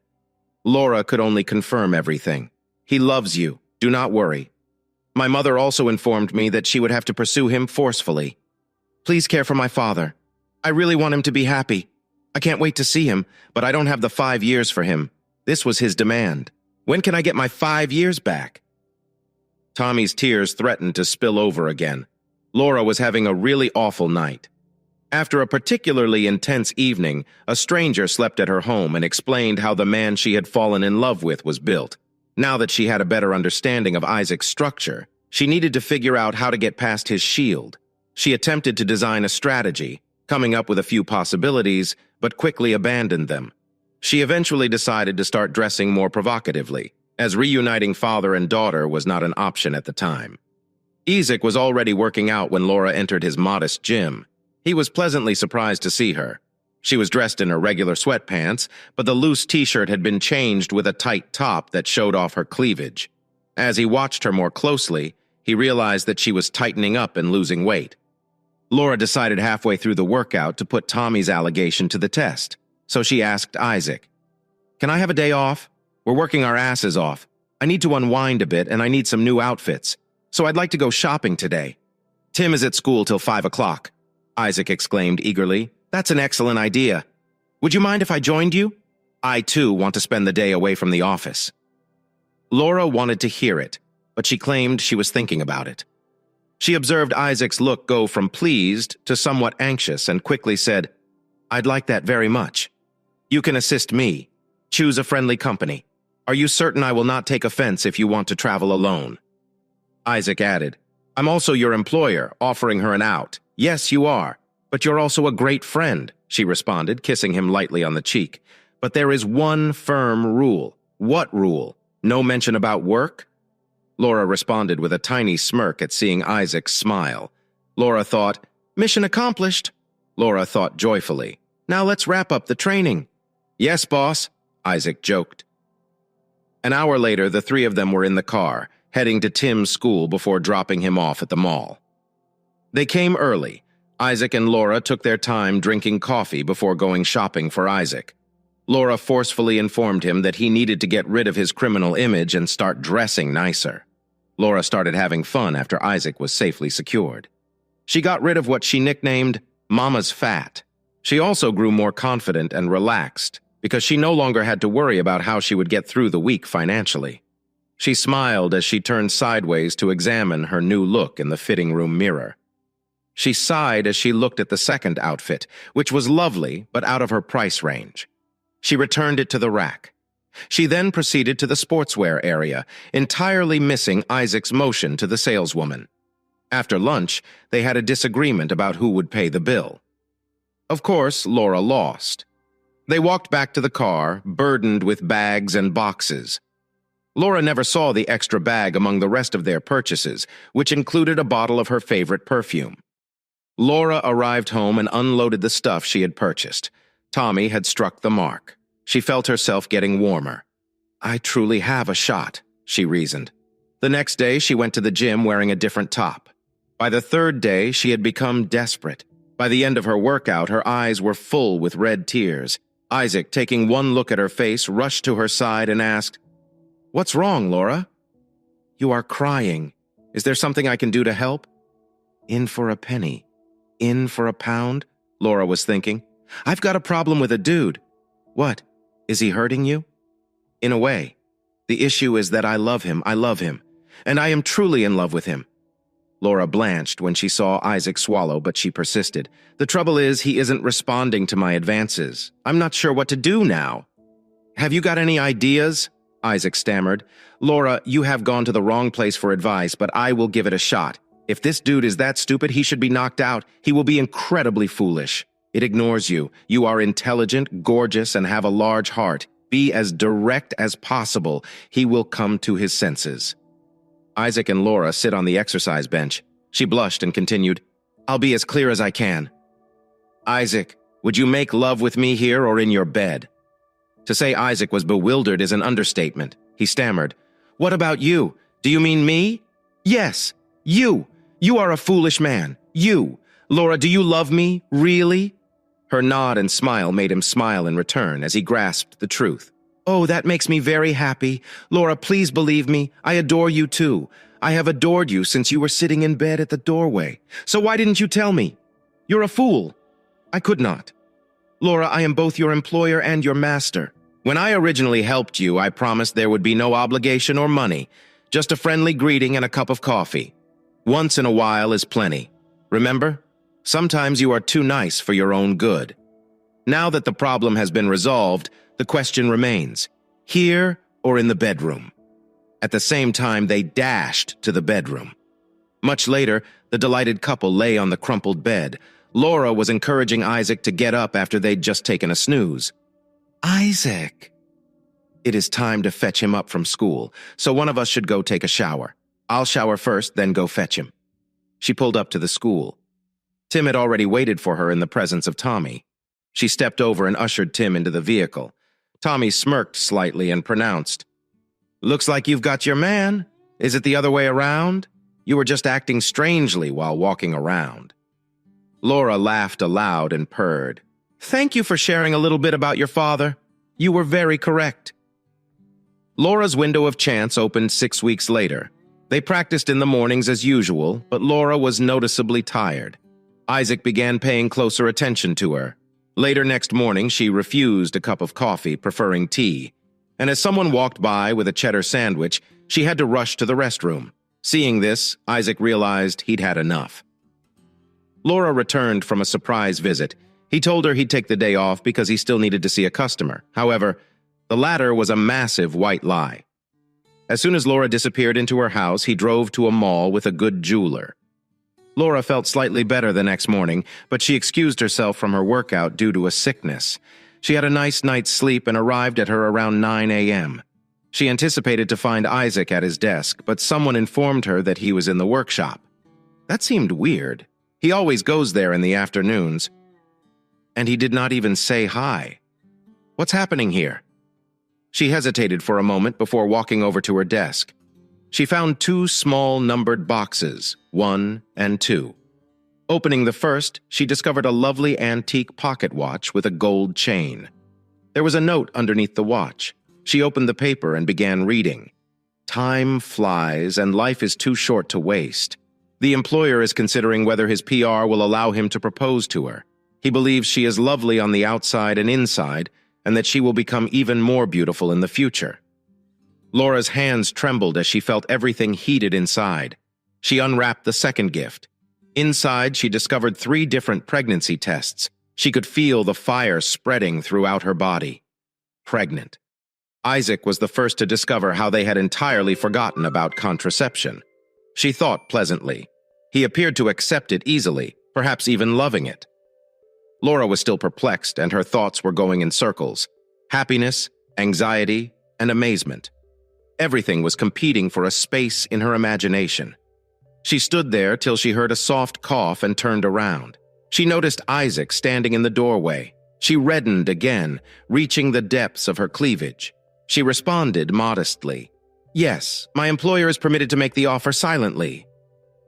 Laura could only confirm everything. "He loves you. Do not worry. My mother also informed me that she would have to pursue him forcefully. Please care for my father. I really want him to be happy. I can't wait to see him, but I don't have the 5 years for him. This was his demand. When can I get my 5 years back?" Tommy's tears threatened to spill over again. Laura was having a really awful night. After a particularly intense evening, a stranger slept at her home and explained how the man she had fallen in love with was built. Now that she had a better understanding of Isaac's structure, she needed to figure out how to get past his shield. She attempted to design a strategy, coming up with a few possibilities, but quickly abandoned them. She eventually decided to start dressing more provocatively, as reuniting father and daughter was not an option at the time. Isaac was already working out when Laura entered his modest gym. He was pleasantly surprised to see her. She was dressed in her regular sweatpants, but the loose t-shirt had been changed with a tight top that showed off her cleavage. As he watched her more closely, he realized that she was tightening up and losing weight. Laura decided halfway through the workout to put Tommy's allegation to the test, so she asked Isaac, "Can I have a day off? We're working our asses off. I need to unwind a bit and I need some new outfits, so I'd like to go shopping today." "Tim is at school till 5 o'clock. Isaac exclaimed eagerly. "That's an excellent idea. Would you mind if I joined you? I, too, want to spend the day away from the office." Laura wanted to hear it, but she claimed she was thinking about it. She observed Isaac's look go from pleased to somewhat anxious and quickly said, "I'd like that very much. You can assist me. Choose a friendly company. Are you certain I will not take offense if you want to travel alone?" Isaac added, "I'm also your employer, offering her an out." "Yes, you are, but you're also a great friend," she responded, kissing him lightly on the cheek. "But there is one firm rule." "What rule? No mention about work?" Laura responded with a tiny smirk at seeing Isaac smile. Laura thought, "Mission accomplished." Laura thought joyfully, "Now let's wrap up the training." "Yes, boss," Isaac joked. An hour later, the three of them were in the car, heading to Tim's school before dropping him off at the mall. They came early. Isaac and Laura took their time drinking coffee before going shopping for Isaac. Laura forcefully informed him that he needed to get rid of his criminal image and start dressing nicer. Laura started having fun after Isaac was safely secured. She got rid of what she nicknamed Mama's Fat. She also grew more confident and relaxed because she no longer had to worry about how she would get through the week financially. She smiled as she turned sideways to examine her new look in the fitting room mirror. She sighed as she looked at the second outfit, which was lovely but out of her price range. She returned it to the rack. She then proceeded to the sportswear area, entirely missing Isaac's motion to the saleswoman. After lunch, they had a disagreement about who would pay the bill. Of course, Laura lost. They walked back to the car, burdened with bags and boxes. Laura never saw the extra bag among the rest of their purchases, which included a bottle of her favorite perfume. Laura arrived home and unloaded the stuff she had purchased. Tommy had struck the mark. She felt herself getting warmer. I truly have a shot, she reasoned. The next day, she went to the gym wearing a different top. By the third day, she had become desperate. By the end of her workout, her eyes were full with red tears. Isaac, taking one look at her face, rushed to her side and asked, "What's wrong, Laura?" "You are crying. Is there something I can do to help?" "In for a penny. In for a pound?" Laura was thinking. "I've got a problem with a dude." "What? Is he hurting you?" "In a way. The issue is that I love him, and I am truly in love with him." Laura blanched when she saw Isaac swallow, but she persisted. "The trouble is, he isn't responding to my advances. I'm not sure what to do now." "Have you got any ideas?" Isaac stammered. "Laura, you have gone to the wrong place for advice, but I will give it a shot. If this dude is that stupid, he should be knocked out. He will be incredibly foolish. It ignores you. You are intelligent, gorgeous, and have a large heart. Be as direct as possible. He will come to his senses." Isaac and Laura sit on the exercise bench. She blushed and continued, "I'll be as clear as I can. Isaac, would you make love with me here or in your bed?" To say Isaac was bewildered is an understatement. He stammered, "What about you? Do you mean me?" "Yes, you. You are a foolish man. You. Laura, do you love me? Really?" Her nod and smile made him smile in return as he grasped the truth. "Oh, that makes me very happy. Laura, please believe me. I adore you too. I have adored you since you were sitting in bed at the doorway. So why didn't you tell me? You're a fool." "I could not. Laura, I am both your employer and your master. When I originally helped you, I promised there would be no obligation or money, just a friendly greeting and a cup of coffee. Once in a while is plenty. Remember? Sometimes you are too nice for your own good. Now that the problem has been resolved, the question remains, here or in the bedroom?" At the same time, they dashed to the bedroom. Much later, the delighted couple lay on the crumpled bed. Laura was encouraging Isaac to get up after they'd just taken a snooze. "Isaac, it is time to fetch him up from school, so one of us should go take a shower. I'll shower first, then go fetch him." She pulled up to the school. Tim had already waited for her in the presence of Tommy. She stepped over and ushered Tim into the vehicle. Tommy smirked slightly and pronounced, "Looks like you've got your man. Is it the other way around? You were just acting strangely while walking around." Laura laughed aloud and purred. "Thank you for sharing a little bit about your father. You were very correct." Laura's window of chance opened 6 weeks later. They practiced in the mornings as usual, but Laura was noticeably tired. Isaac began paying closer attention to her. Later next morning, she refused a cup of coffee, preferring tea. And as someone walked by with a cheddar sandwich, she had to rush to the restroom. Seeing this, Isaac realized he'd had enough. Laura returned from a surprise visit. He told her he'd take the day off because he still needed to see a customer. However, the latter was a massive white lie. As soon as Laura disappeared into her house, he drove to a mall with a good jeweler. Laura felt slightly better the next morning, but she excused herself from her workout due to a sickness. She had a nice night's sleep and arrived at her around 9 a.m. She anticipated to find Isaac at his desk, but someone informed her that he was in the workshop. That seemed weird. He always goes there in the afternoons. And he did not even say hi. What's happening here? She hesitated for a moment before walking over to her desk. She found two small numbered boxes, 1 and 2. Opening the first, she discovered a lovely antique pocket watch with a gold chain. There was a note underneath the watch. She opened the paper and began reading. Time flies and life is too short to waste. The employer is considering whether his PR will allow him to propose to her. He believes she is lovely on the outside and inside, and that she will become even more beautiful in the future. Laura's hands trembled as she felt everything heated inside. She unwrapped the second gift. Inside, she discovered 3 different pregnancy tests. She could feel the fire spreading throughout her body. Pregnant. Isaac was the first to discover how they had entirely forgotten about contraception. She thought pleasantly. He appeared to accept it easily, perhaps even loving it. Laura was still perplexed, and her thoughts were going in circles. Happiness, anxiety, and amazement. Everything was competing for a space in her imagination. She stood there till she heard a soft cough and turned around. She noticed Isaac standing in the doorway. She reddened again, reaching the depths of her cleavage. She responded modestly. "Yes, my employer is permitted to make the offer silently."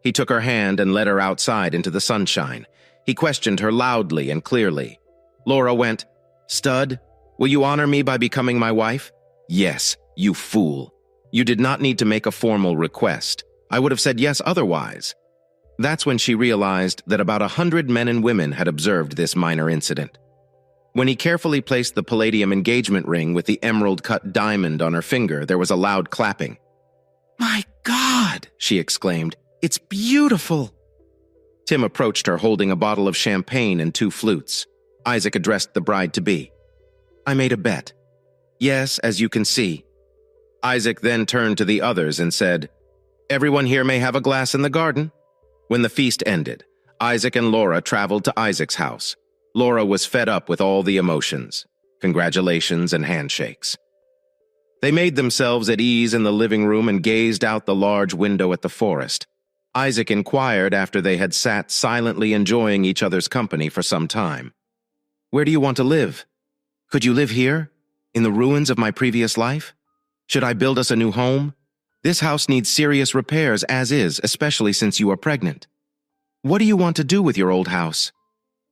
He took her hand and led her outside into the sunshine. He questioned her loudly and clearly. Laura went, "Stud, will you honor me by becoming my wife?" "Yes, you fool. You did not need to make a formal request. I would have said yes otherwise." That's when she realized that about 100 men and women had observed this minor incident. When he carefully placed the palladium engagement ring with the emerald-cut diamond on her finger, there was a loud clapping. "My God!" she exclaimed. "It's beautiful!" Tim approached her holding a bottle of champagne and 2 flutes. Isaac addressed the bride-to-be. "I made a bet." "Yes, as you can see." Isaac then turned to the others and said, "Everyone here may have a glass in the garden." When the feast ended, Isaac and Laura traveled to Isaac's house. Laura was fed up with all the emotions, congratulations and handshakes. They made themselves at ease in the living room and gazed out the large window at the forest. Isaac inquired after they had sat silently enjoying each other's company for some time. "Where do you want to live? Could you live here, in the ruins of my previous life? Should I build us a new home? This house needs serious repairs as is, especially since you are pregnant. What do you want to do with your old house?"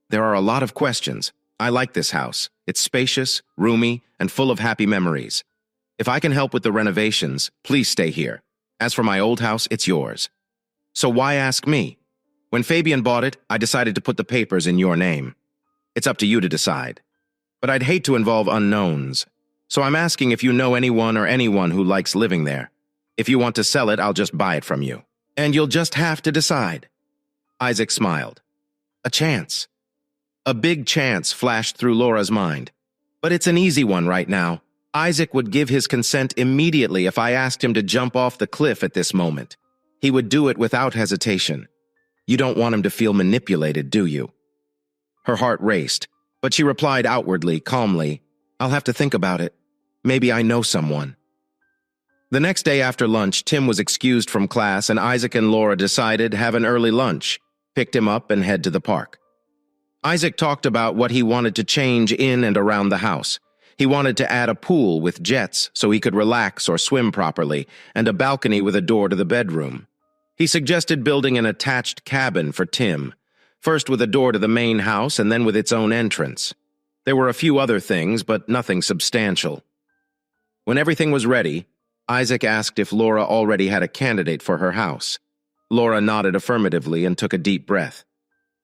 "There are a lot of questions. I like this house. It's spacious, roomy, and full of happy memories. If I can help with the renovations, please stay here. As for my old house, it's yours. So why ask me? When Fabian bought it, I decided to put the papers in your name. It's up to you to decide. But I'd hate to involve unknowns. So I'm asking if you know anyone who likes living there. If you want to sell it, I'll just buy it from you. And you'll just have to decide." Isaac smiled. "A chance." A big chance flashed through Laura's mind. "But it's an easy one right now. Isaac would give his consent immediately if I asked him to jump off the cliff at this moment. He would do it without hesitation. You don't want him to feel manipulated, do you?" Her heart raced, but she replied outwardly, calmly, "I'll have to think about it. Maybe I know someone." The next day after lunch, Tim was excused from class and Isaac and Laura decided to have an early lunch, picked him up and head to the park. Isaac talked about what he wanted to change in and around the house. He wanted to add a pool with jets so he could relax or swim properly, and a balcony with a door to the bedroom. He suggested building an attached cabin for Tim, first with a door to the main house and then with its own entrance. There were a few other things, but nothing substantial. When everything was ready, Isaac asked if Laura already had a candidate for her house. Laura nodded affirmatively and took a deep breath.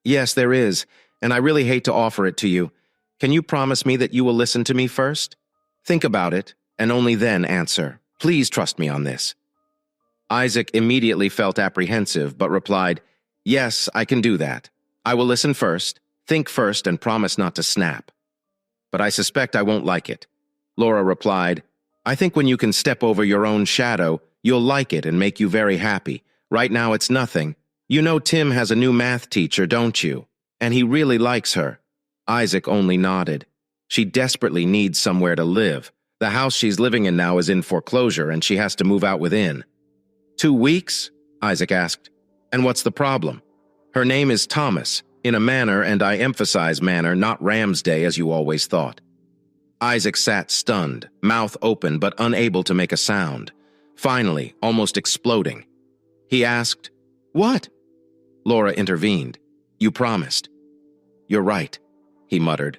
"Yes, there is, and I really hate to offer it to you. Can you promise me that you will listen to me first? Think about it, and only then answer. Please trust me on this." Isaac immediately felt apprehensive, but replied, "Yes, I can do that. I will listen first, think first, and promise not to snap. But I suspect I won't like it." Laura replied, "I think when you can step over your own shadow, you'll like it and make you very happy. Right now it's nothing. You know Tim has a new math teacher, don't you? And he really likes her." Isaac only nodded. She desperately needs somewhere to live. The house she's living in now is in foreclosure and she has to move out within. 2 weeks? Isaac asked. "And what's the problem?" "Her name is Thomas, in a manner, and I emphasize manner, not Ramsday as you always thought." Isaac sat stunned, mouth open but unable to make a sound. Finally, almost exploding. He asked, "What?" Laura intervened. "You promised." "You're right," he muttered.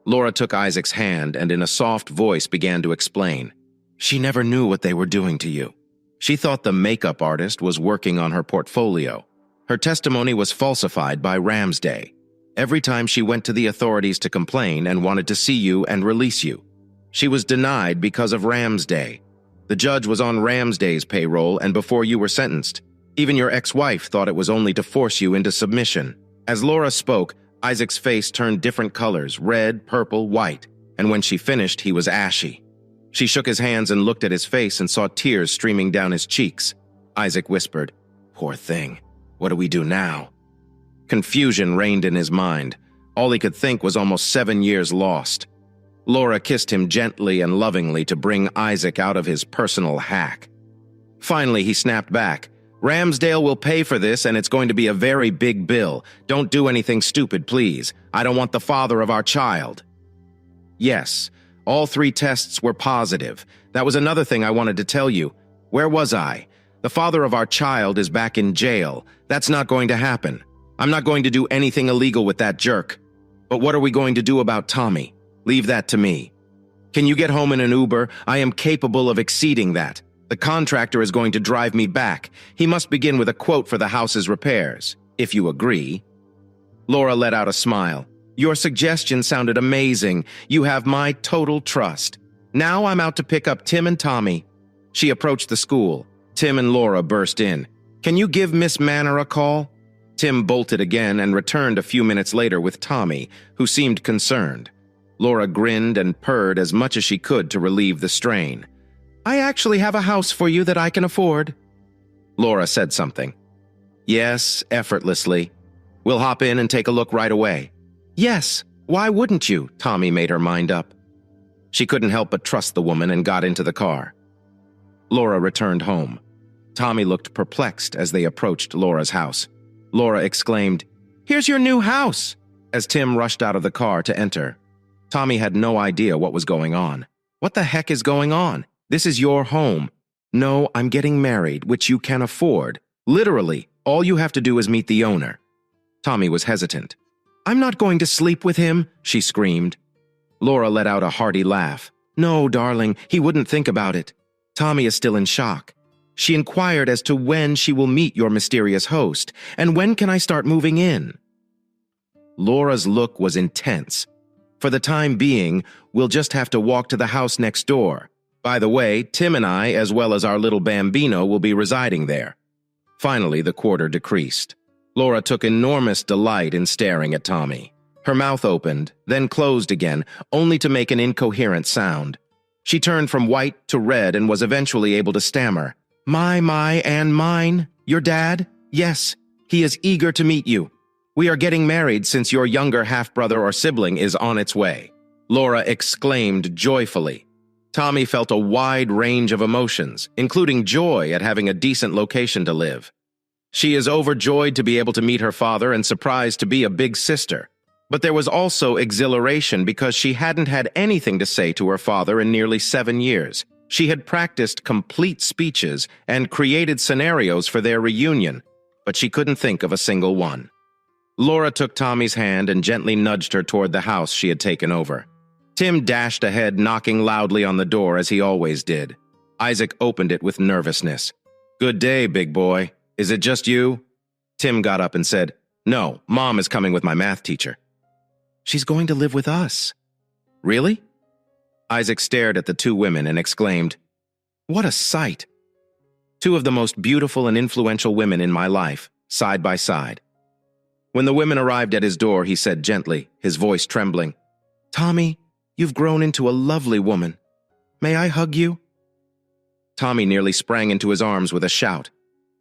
Laura took Isaac's hand and in a soft voice began to explain. She never knew what they were doing to you. She thought the makeup artist was working on her portfolio. Her testimony was falsified by Ramsday. Every time she went to the authorities to complain and wanted to see you and release you. She was denied because of Ramsday. The judge was on Ramsday's payroll and before you were sentenced. Even your ex-wife thought it was only to force you into submission. As Laura spoke, Isaac's face turned different colors, red, purple, white, and when she finished, he was ashy. She shook his hands and looked at his face and saw tears streaming down his cheeks. Isaac whispered, "Poor thing. What do we do now?" Confusion reigned in his mind. All he could think was almost 7 years lost. Laura kissed him gently and lovingly to bring Isaac out of his personal hack. Finally, he snapped back. "Ramsdale will pay for this, and it's going to be a very big bill. Don't do anything stupid, please. I don't want the father of our child." Yes, all 3 tests were positive. That was another thing I wanted to tell you. Where was I? The father of our child is back in jail. That's not going to happen. I'm not going to do anything illegal with that jerk. But what are we going to do about Tommy? Leave that to me. Can you get home in an Uber? I am capable of exceeding that. The contractor is going to drive me back. He must begin with a quote for the house's repairs, if you agree. Laura let out a smile. Your suggestion sounded amazing. You have my total trust. Now I'm out to pick up Tim and Tommy. She approached the school. Tim and Laura burst in. Can you give Miss Manor a call? Tim bolted again and returned a few minutes later with Tommy, who seemed concerned. Laura grinned and purred as much as she could to relieve the strain. I actually have a house for you that I can afford. Laura said something. Yes, effortlessly. We'll hop in and take a look right away. Yes, why wouldn't you? Tommy made her mind up. She couldn't help but trust the woman and got into the car. Laura returned home. Tommy looked perplexed as they approached Laura's house. Laura exclaimed, "Here's your new house!" as Tim rushed out of the car to enter. Tommy had no idea what was going on. What the heck is going on? This is your home. No, I'm getting married, which you can afford. Literally, all you have to do is meet the owner. Tommy was hesitant. I'm not going to sleep with him, she screamed. Laura let out a hearty laugh. No, darling, he wouldn't think about it. Tommy is still in shock. She inquired as to when she will meet your mysterious host, and when can I start moving in? Laura's look was intense. For the time being, we'll just have to walk to the house next door. By the way, Tim and I, as well as our little bambino, will be residing there. Finally, the quarter decreased. Laura took enormous delight in staring at Tommy. Her mouth opened, then closed again, only to make an incoherent sound. She turned from white to red and was eventually able to stammer. My, and mine? Your dad? Yes, he is eager to meet you. We are getting married since your younger half-brother or sibling is on its way. Laura exclaimed joyfully. Tommy felt a wide range of emotions, including joy at having a decent location to live. She is overjoyed to be able to meet her father and surprised to be a big sister. But there was also exhilaration because she hadn't had anything to say to her father in nearly 7 years. She had practiced complete speeches and created scenarios for their reunion, but she couldn't think of a single one. Laura took Tommy's hand and gently nudged her toward the house she had taken over. Tim dashed ahead, knocking loudly on the door as he always did. Isaac opened it with nervousness. Good day, big boy. Is it just you? Tim got up and said, No, Mom is coming with my math teacher. She's going to live with us. Really? Isaac stared at the 2 women and exclaimed, What a sight! 2 of the most beautiful and influential women in my life, side by side. When the women arrived at his door, he said gently, his voice trembling, Tommy, you've grown into a lovely woman. May I hug you? Tommy nearly sprang into his arms with a shout.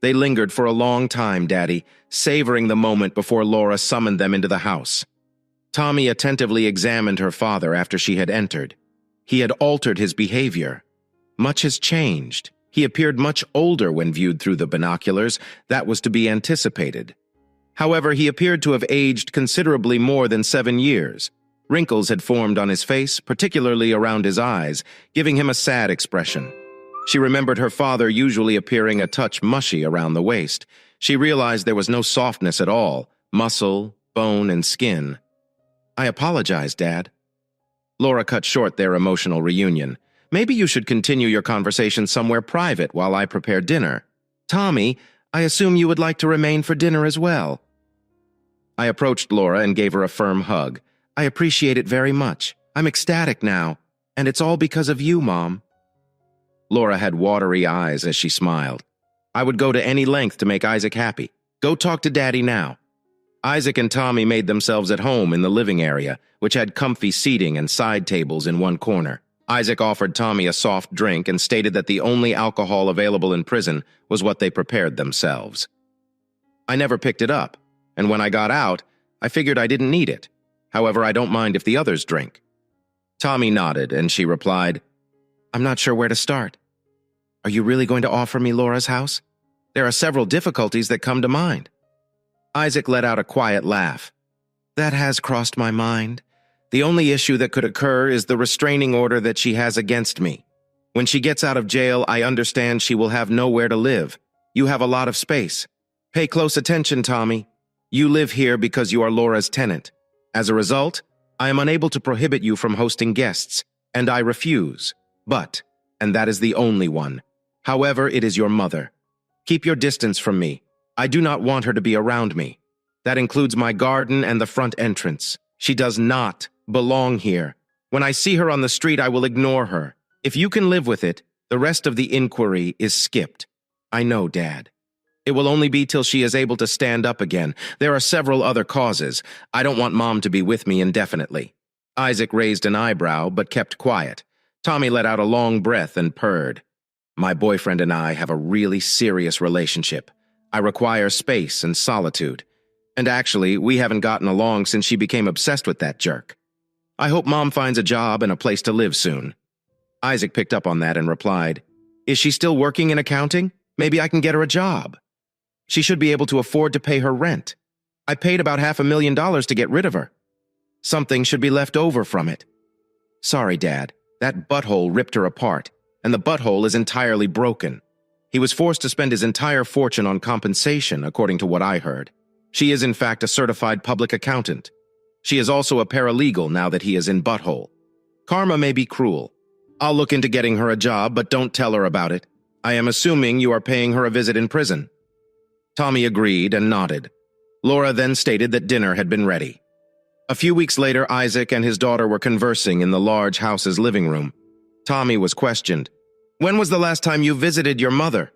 They lingered for a long time, Daddy, savoring the moment before Laura summoned them into the house. Tommy attentively examined her father after she had entered. He had altered his behavior. Much has changed. He appeared much older when viewed through the binoculars. That was to be anticipated. However, he appeared to have aged considerably more than 7 years. Wrinkles had formed on his face, particularly around his eyes, giving him a sad expression. She remembered her father usually appearing a touch mushy around the waist. She realized there was no softness at all, muscle, bone, and skin. "I apologize, Dad." Laura cut short their emotional reunion. "Maybe you should continue your conversation somewhere private while I prepare dinner. Tommy, I assume you would like to remain for dinner as well." I approached Laura and gave her a firm hug. "I appreciate it very much. I'm ecstatic now, and it's all because of you, Mom." Laura had watery eyes as she smiled. "I would go to any length to make Isaac happy. Go talk to Daddy now." Isaac and Tommy made themselves at home in the living area, which had comfy seating and side tables in one corner. Isaac offered Tommy a soft drink and stated that the only alcohol available in prison was what they prepared themselves. I never picked it up, and when I got out, I figured I didn't need it. However, I don't mind if the others drink. Tommy nodded, and she replied, "I'm not sure where to start. Are you really going to offer me Laura's house? There are several difficulties that come to mind." Isaac let out a quiet laugh. "That has crossed my mind. The only issue that could occur is the restraining order that she has against me. When she gets out of jail, I understand she will have nowhere to live. You have a lot of space. Pay close attention, Tommy. You live here because you are Laura's tenant. As a result, I am unable to prohibit you from hosting guests, and I refuse. But, and that is the only one, however, it is your mother. Keep your distance from me. I do not want her to be around me. That includes my garden and the front entrance. She does not belong here. When I see her on the street, I will ignore her. If you can live with it, the rest of the inquiry is skipped. I know, Dad. It will only be till she is able to stand up again. There are several other causes. I don't want Mom to be with me indefinitely." Isaac raised an eyebrow, but kept quiet. Tommy let out a long breath and purred. "My boyfriend and I have a really serious relationship. I require space and solitude. And actually, we haven't gotten along since she became obsessed with that jerk. I hope Mom finds a job and a place to live soon." Isaac picked up on that and replied, "Is she still working in accounting? Maybe I can get her a job. She should be able to afford to pay her rent. I paid about $500,000 to get rid of her. Something should be left over from it. Sorry, Dad, that butthole ripped her apart, and the butthole is entirely broken. He was forced to spend his entire fortune on compensation, according to what I heard. She is in fact a certified public accountant. She is also a paralegal now that he is in butthole. Karma may be cruel. I'll look into getting her a job, but don't tell her about it. I am assuming you are paying her a visit in prison." Tommy agreed and nodded. Laura then stated that dinner had been ready. A few weeks later, Isaac and his daughter were conversing in the large house's living room. Tommy was questioned. "When was the last time you visited your mother?"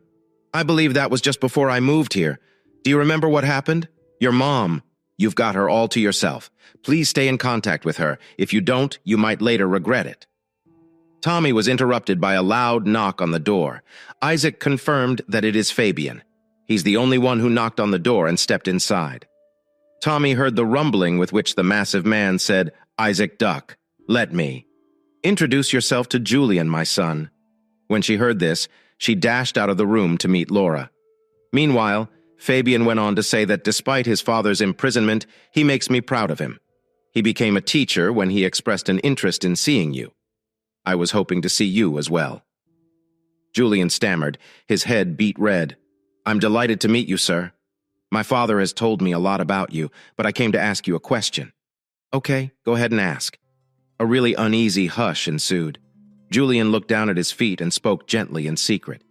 "I believe that was just before I moved here. Do you remember what happened?" "Your mom. You've got her all to yourself. Please stay in contact with her. If you don't, you might later regret it." Tommy was interrupted by a loud knock on the door. Isaac confirmed that it is Fabian. He's the only one who knocked on the door and stepped inside. Tommy heard the rumbling with which the massive man said, "Isaac, duck. Let me. Introduce yourself to Julian, my son." When she heard this, she dashed out of the room to meet Laura. Meanwhile, Fabian went on to say that despite his father's imprisonment, he makes me proud of him. He became a teacher when he expressed an interest in seeing you. I was hoping to see you as well. Julian stammered. His head beat red. "I'm delighted to meet you, sir. My father has told me a lot about you, but I came to ask you a question." "Okay, go ahead and ask." A really uneasy hush ensued. Julian looked down at his feet and spoke gently in secret.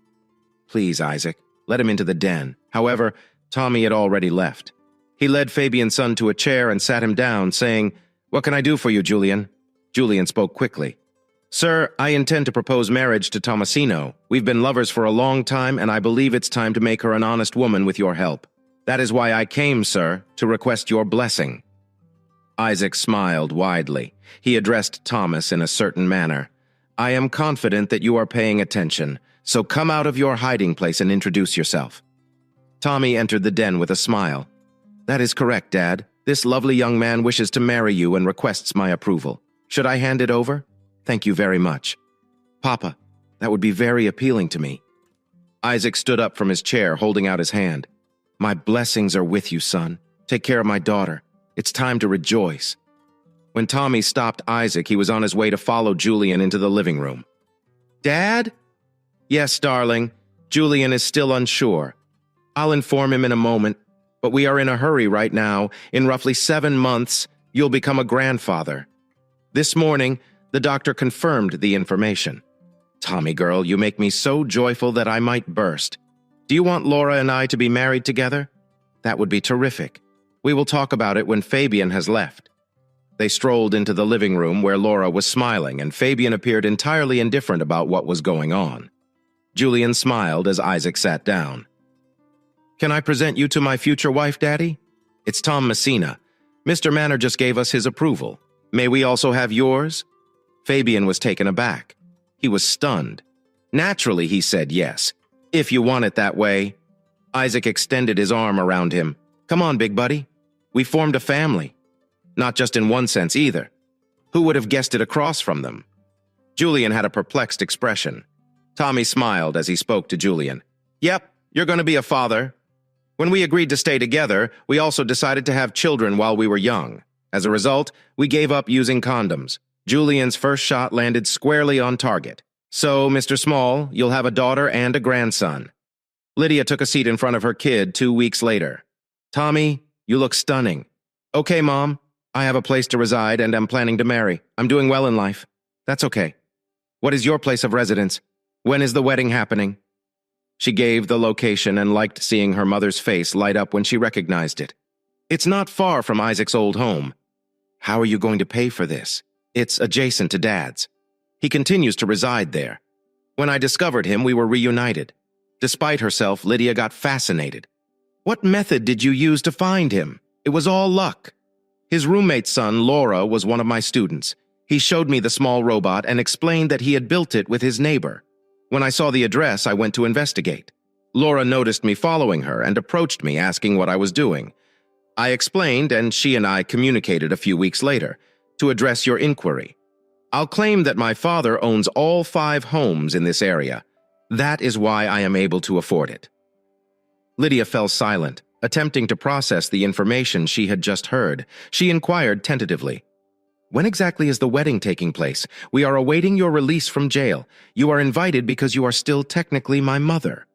"Please, Isaac, let him into the den." However, Tommy had already left. He led Fabian's son to a chair and sat him down, saying, "What can I do for you, Julian?" Julian spoke quickly. "Sir, I intend to propose marriage to Tomasino. We've been lovers for a long time, and I believe it's time to make her an honest woman with your help. That is why I came, sir, to request your blessing." Isaac smiled widely. He addressed Thomas in a certain manner. "I am confident that you are paying attention, so come out of your hiding place and introduce yourself." Tommy entered the den with a smile. "That is correct, Dad. This lovely young man wishes to marry you and requests my approval. Should I hand it over? Thank you very much." "Papa, that would be very appealing to me." Isaac stood up from his chair, holding out his hand. "My blessings are with you, son. Take care of my daughter. It's time to rejoice." When Tommy stopped Isaac, he was on his way to follow Julian into the living room. "Dad?" "Yes, darling. Julian is still unsure. I'll inform him in a moment, but we are in a hurry right now. In roughly 7 months, you'll become a grandfather." This morning, the doctor confirmed the information. "Tommy girl, you make me so joyful that I might burst. Do you want Laura and I to be married together? That would be terrific. We will talk about it when Fabian has left." They strolled into the living room where Laura was smiling, and Fabian appeared entirely indifferent about what was going on. Julian smiled as Isaac sat down. "Can I present you to my future wife, Daddy? It's Tom Messina. Mr. Manor just gave us his approval. May we also have yours?" Fabian was taken aback. He was stunned. Naturally, he said yes. "If you want it that way." Isaac extended his arm around him. "Come on, big buddy. We formed a family. Not just in one sense either. Who would have guessed it across from them?" Julian had a perplexed expression. Tommy smiled as he spoke to Julian. "Yep, you're going to be a father. When we agreed to stay together, we also decided to have children while we were young. As a result, we gave up using condoms. Julian's first shot landed squarely on target. So, Mr. Small, you'll have a daughter and a grandson." Lydia took a seat in front of her kid 2 weeks later. "Tommy, you look stunning." "Okay, Mom. I have a place to reside and am planning to marry. I'm doing well in life. That's okay. What is your place of residence? When is the wedding happening?" She gave the location and liked seeing her mother's face light up when she recognized it. "It's not far from Isaac's old home." "How are you going to pay for this?" "It's adjacent to Dad's. He continues to reside there. When I discovered him, we were reunited." Despite herself, Lydia got fascinated. "What method did you use to find him?" "It was all luck. His roommate's son, Laura, was one of my students. He showed me the small robot and explained that he had built it with his neighbor. When I saw the address, I went to investigate. Laura noticed me following her and approached me asking what I was doing. I explained, and she and I communicated a few weeks later to address your inquiry. I'll claim that my father owns all 5 homes in this area. That is why I am able to afford it." Lydia fell silent, attempting to process the information she had just heard. She inquired tentatively, "When exactly is the wedding taking place? We are awaiting your release from jail. You are invited because you are still technically my mother."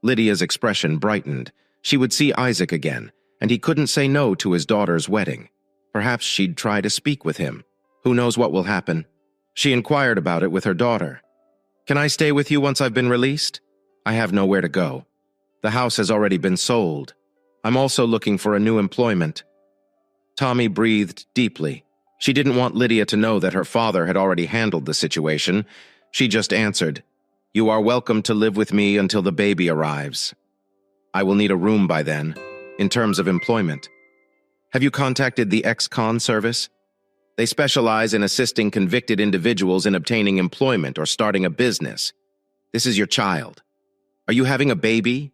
Lydia's expression brightened. She would see Isaac again, and he couldn't say no to his daughter's wedding. Perhaps she'd try to speak with him. Who knows what will happen? She inquired about it with her daughter. "Can I stay with you once I've been released? I have nowhere to go. The house has already been sold. I'm also looking for a new employment." Tommy breathed deeply. She didn't want Lydia to know that her father had already handled the situation. She just answered, "You are welcome to live with me until the baby arrives. I will need a room by then, in terms of employment. Have you contacted the ex-con service? They specialize in assisting convicted individuals in obtaining employment or starting a business. This is your child. Are you having a baby?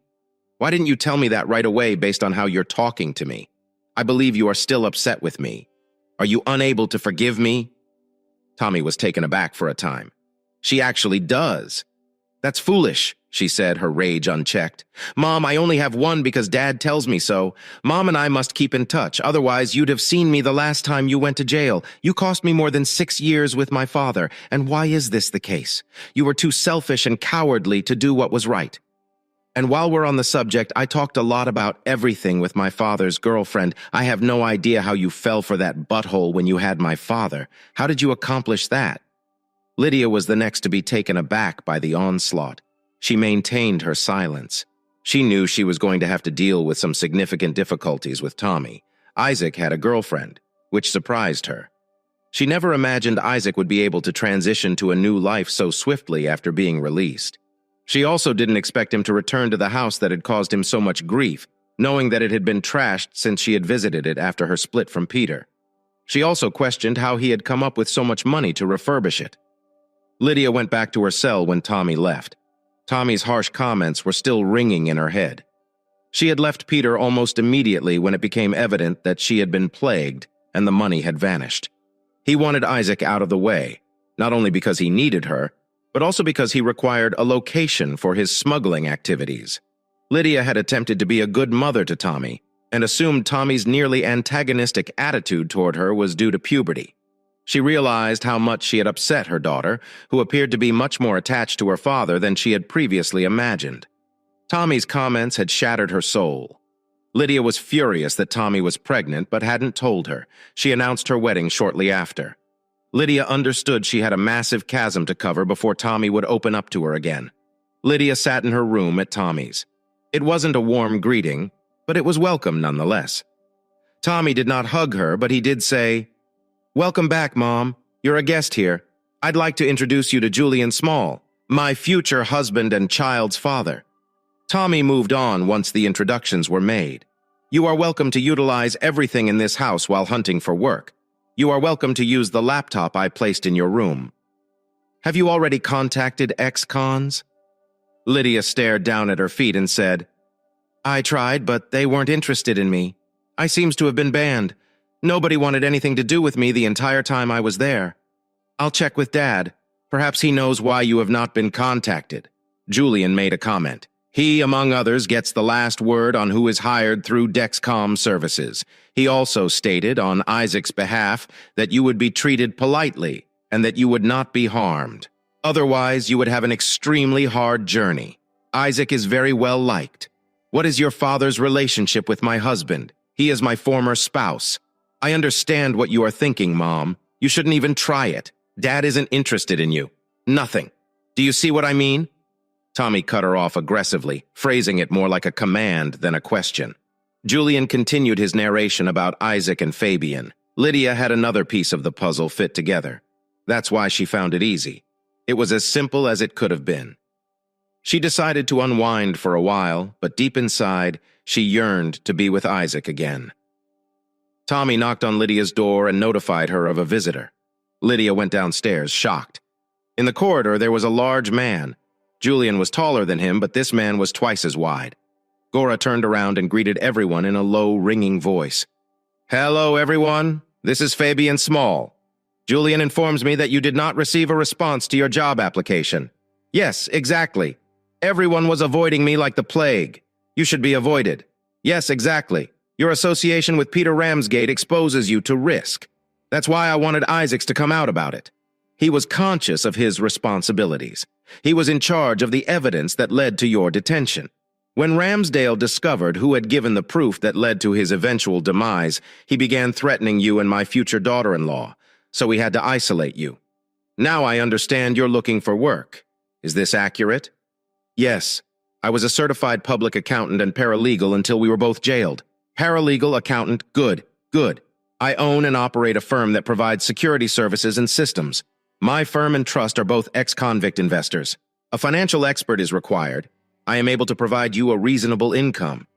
Why didn't you tell me that right away based on how you're talking to me? I believe you are still upset with me. Are you unable to forgive me?" Tommy was taken aback for a time. "She actually does." "That's foolish," she said, her rage unchecked. "Mom, I only have one because Dad tells me so. Mom and I must keep in touch, otherwise you'd have seen me the last time you went to jail. You cost me more than 6 years with my father, and why is this the case? You were too selfish and cowardly to do what was right. And while we're on the subject, I talked a lot about everything with my father's girlfriend. I have no idea how you fell for that butthole when you had my father. How did you accomplish that?" Lydia was the next to be taken aback by the onslaught. She maintained her silence. She knew she was going to have to deal with some significant difficulties with Tommy. Isaac had a girlfriend, which surprised her. She never imagined Isaac would be able to transition to a new life so swiftly after being released. She also didn't expect him to return to the house that had caused him so much grief, knowing that it had been trashed since she had visited it after her split from Peter. She also questioned how he had come up with so much money to refurbish it. Lydia went back to her cell when Tommy left. Tommy's harsh comments were still ringing in her head. She had left Peter almost immediately when it became evident that she had been plagued and the money had vanished. He wanted Isaac out of the way, not only because he needed her, but also because he required a location for his smuggling activities. Lydia had attempted to be a good mother to Tommy, and assumed Tommy's nearly antagonistic attitude toward her was due to puberty. She realized how much she had upset her daughter, who appeared to be much more attached to her father than she had previously imagined. Tommy's comments had shattered her soul. Lydia was furious that Tommy was pregnant but hadn't told her. She announced her wedding shortly after. Lydia understood she had a massive chasm to cover before Tommy would open up to her again. Lydia sat in her room at Tommy's. It wasn't a warm greeting, but it was welcome nonetheless. Tommy did not hug her, but he did say, "Welcome back, Mom. You're a guest here. I'd like to introduce you to Julian Small, my future husband and child's father." Tommy moved on once the introductions were made. "You are welcome to utilize everything in this house while hunting for work. You are welcome to use the laptop I placed in your room. Have you already contacted ex-cons?" Lydia stared down at her feet and said, "I tried, but they weren't interested in me. I seems to have been banned. Nobody wanted anything to do with me the entire time I was there. I'll check with Dad. Perhaps he knows why you have not been contacted." Julian made a comment. He, among others, gets the last word on who is hired through Dexcom services. He also stated on Isaac's behalf that you would be treated politely and that you would not be harmed. Otherwise, you would have an extremely hard journey. Isaac is very well liked. What is your father's relationship with my husband? He is my former spouse. I understand what you are thinking, Mom. You shouldn't even try it. Dad isn't interested in you. Nothing. Do you see what I mean? Tommy cut her off aggressively, phrasing it more like a command than a question. Julian continued his narration about Isaac and Fabian. Lydia had another piece of the puzzle fit together. That's why she found it easy. It was as simple as it could have been. She decided to unwind for a while, but deep inside, she yearned to be with Isaac again. Tommy knocked on Lydia's door and notified her of a visitor. Lydia went downstairs, shocked. In the corridor, there was a large man. Julian was taller than him, but this man was twice as wide. Gora turned around and greeted everyone in a low, ringing voice. "Hello, everyone. This is Fabian Small. Julian informs me that you did not receive a response to your job application." "Yes, exactly. Everyone was avoiding me like the plague. You should be avoided." "Yes, exactly. Your association with Peter Ramsgate exposes you to risk. That's why I wanted Isaacs to come out about it. He was conscious of his responsibilities. He was in charge of the evidence that led to your detention. When Ramsdale discovered who had given the proof that led to his eventual demise, he began threatening you and my future daughter-in-law, so we had to isolate you. Now I understand you're looking for work. Is this accurate?" "Yes. I was a certified public accountant and paralegal until we were both jailed. Paralegal, accountant, good, good. I own and operate a firm that provides security services and systems. My firm and trust are both ex-convict investors. A financial expert is required. I am able to provide you a reasonable income.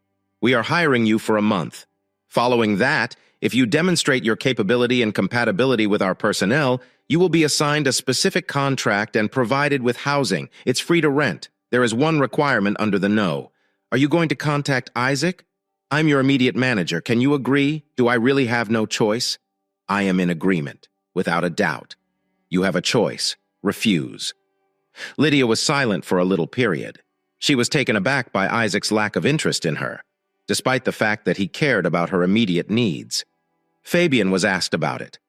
We are hiring you for a month. Following that, if you demonstrate your capability and compatibility with our personnel, you will be assigned a specific contract and provided with housing. It's free to rent. There is one requirement under the no. Are you going to contact Isaac? I'm your immediate manager. Can you agree? Do I really have no choice?" "I am in agreement, without a doubt. You have a choice. Refuse." Lydia was silent for a little period. She was taken aback by Isaac's lack of interest in her, despite the fact that he cared about her immediate needs. Fabian was asked about it.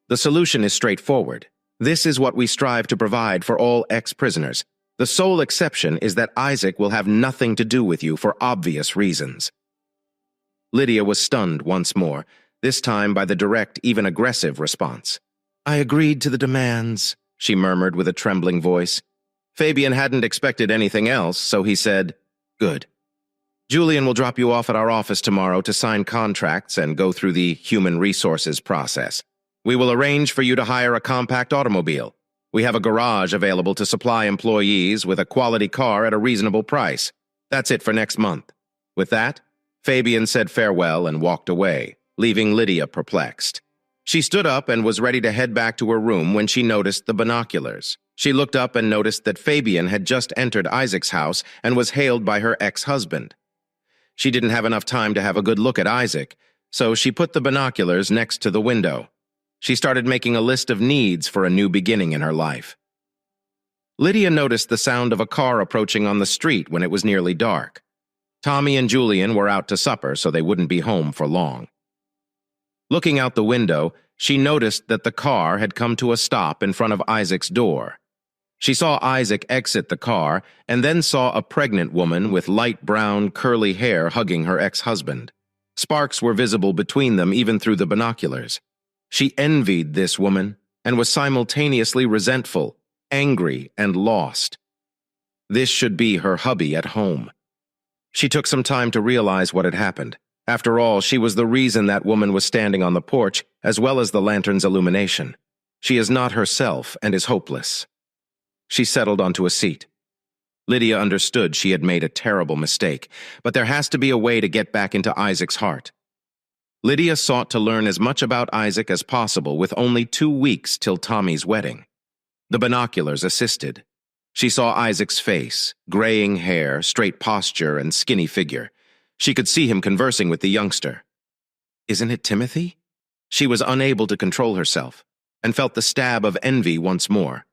"The solution is straightforward. This is what we strive to provide for all ex-prisoners. The sole exception is that Isaac will have nothing to do with you for obvious reasons." Lydia was stunned once more, this time by the direct, even aggressive response. "I agreed to the demands," she murmured with a trembling voice. Fabian hadn't expected anything else, so he said, "Good. Julian will drop you off at our office tomorrow to sign contracts and go through the human resources process. We will arrange for you to hire a compact automobile. We have a garage available to supply employees with a quality car at a reasonable price. That's it for next month." With that, Fabian said farewell and walked away, leaving Lydia perplexed. She stood up and was ready to head back to her room when she noticed the binoculars. She looked up and noticed that Fabian had just entered Isaac's house and was hailed by her ex-husband. She didn't have enough time to have a good look at Isaac, so she put the binoculars next to the window. She started making a list of needs for a new beginning in her life. Lydia noticed the sound of a car approaching on the street when it was nearly dark. Tommy and Julian were out to supper, so they wouldn't be home for long. Looking out the window, she noticed that the car had come to a stop in front of Isaac's door. She saw Isaac exit the car and then saw a pregnant woman with light brown, curly hair hugging her ex-husband. Sparks were visible between them even through the binoculars. She envied this woman and was simultaneously resentful, angry, and lost. This should be her hubby at home. She took some time to realize what had happened. After all, she was the reason that woman was standing on the porch, as well as the lantern's illumination. She is not herself and is hopeless. She settled onto a seat. Lydia understood she had made a terrible mistake, but there has to be a way to get back into Isaac's heart. Lydia sought to learn as much about Isaac as possible with only 2 weeks till Tommy's wedding. The binoculars assisted. She saw Isaac's face, graying hair, straight posture, and skinny figure. She could see him conversing with the youngster. Isn't it Timothy? She was unable to control herself, and felt the stab of envy once more.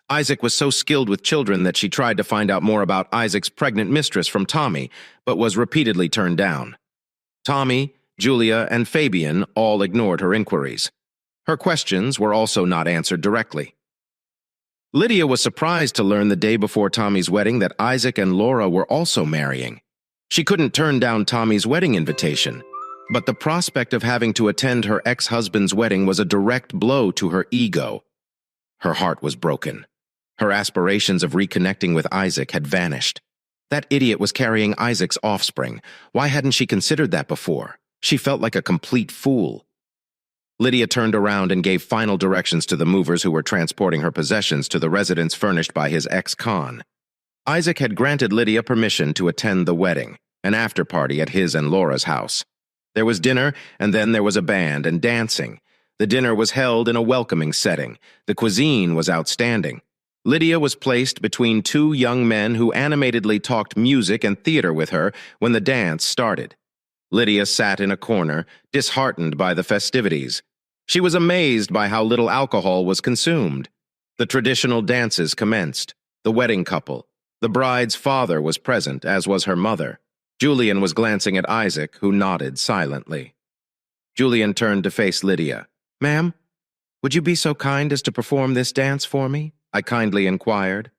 Isaac was so skilled with children that she tried to find out more about Isaac's pregnant mistress from Tommy, but was repeatedly turned down. Tommy, Julia, and Fabian all ignored her inquiries. Her questions were also not answered directly. Lydia was surprised to learn the day before Tommy's wedding that Isaac and Laura were also marrying. She couldn't turn down Tommy's wedding invitation, but the prospect of having to attend her ex-husband's wedding was a direct blow to her ego. Her heart was broken. Her aspirations of reconnecting with Isaac had vanished. That idiot was carrying Isaac's offspring. Why hadn't she considered that before? She felt like a complete fool. Lydia turned around and gave final directions to the movers who were transporting her possessions to the residence furnished by his ex-con. Isaac had granted Lydia permission to attend the wedding, an after-party at his and Laura's house. There was dinner, and then there was a band and dancing. The dinner was held in a welcoming setting. The cuisine was outstanding. Lydia was placed between 2 young men who animatedly talked music and theater with her when the dance started. Lydia sat in a corner, disheartened by the festivities. She was amazed by how little alcohol was consumed. The traditional dances commenced. The wedding couple. The bride's father was present, as was her mother. Julian was glancing at Isaac, who nodded silently. Julian turned to face Lydia. "Ma'am, would you be so kind as to perform this dance for me?" I kindly inquired.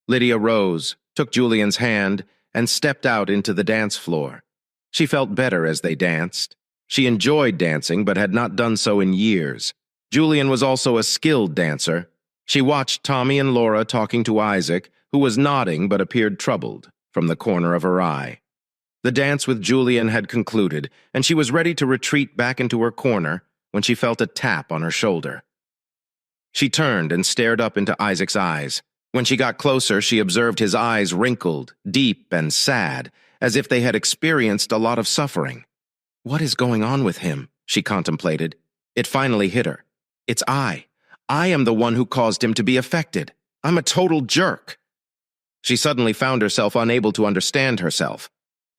Lydia rose, took Julian's hand, and stepped out into the dance floor. She felt better as they danced. She enjoyed dancing, but had not done so in years. Julian was also a skilled dancer. She watched Tommy and Laura talking to Isaac, who was nodding but appeared troubled, from the corner of her eye. The dance with Julian had concluded, and she was ready to retreat back into her corner when she felt a tap on her shoulder. She turned and stared up into Isaac's eyes. When she got closer, she observed his eyes wrinkled, deep and sad, as if they had experienced a lot of suffering. What is going on with him? She contemplated. It finally hit her. It's I. I am the one who caused him to be affected. I'm a total jerk. She suddenly found herself unable to understand herself.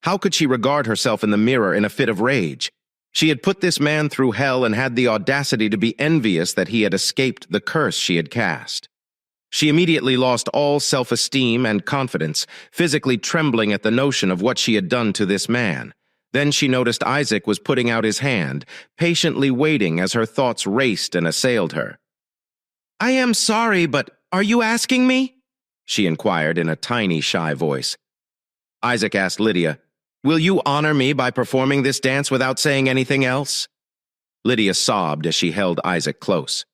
How could she regard herself in the mirror in a fit of rage? She had put this man through hell and had the audacity to be envious that he had escaped the curse she had cast. She immediately lost all self-esteem and confidence, physically trembling at the notion of what she had done to this man. Then she noticed Isaac was putting out his hand, patiently waiting as her thoughts raced and assailed her. "I am sorry, but are you asking me?" she inquired in a tiny, shy voice. Isaac asked Lydia, "Will you honor me by performing this dance without saying anything else?" Lydia sobbed as she held Isaac close.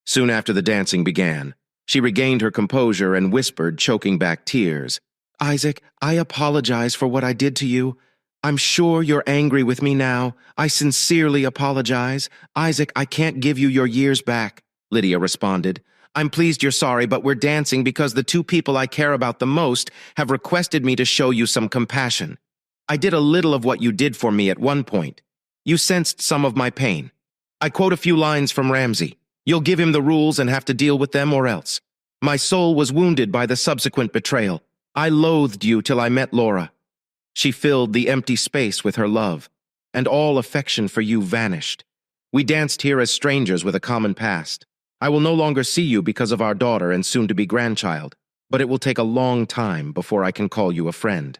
Soon after the dancing began, she regained her composure and whispered, choking back tears, "Isaac, I apologize for what I did to you. I'm sure you're angry with me now. I sincerely apologize. Isaac, I can't give you your years back," Lydia responded. "I'm pleased you're sorry, but we're dancing because the 2 people I care about the most have requested me to show you some compassion. I did a little of what you did for me at one point. You sensed some of my pain. I quote a few lines from Ramsay. You'll give him the rules and have to deal with them or else. My soul was wounded by the subsequent betrayal. I loathed you till I met Laura. She filled the empty space with her love, and all affection for you vanished. We danced here as strangers with a common past. I will no longer see you because of our daughter and soon-to-be grandchild, but it will take a long time before I can call you a friend.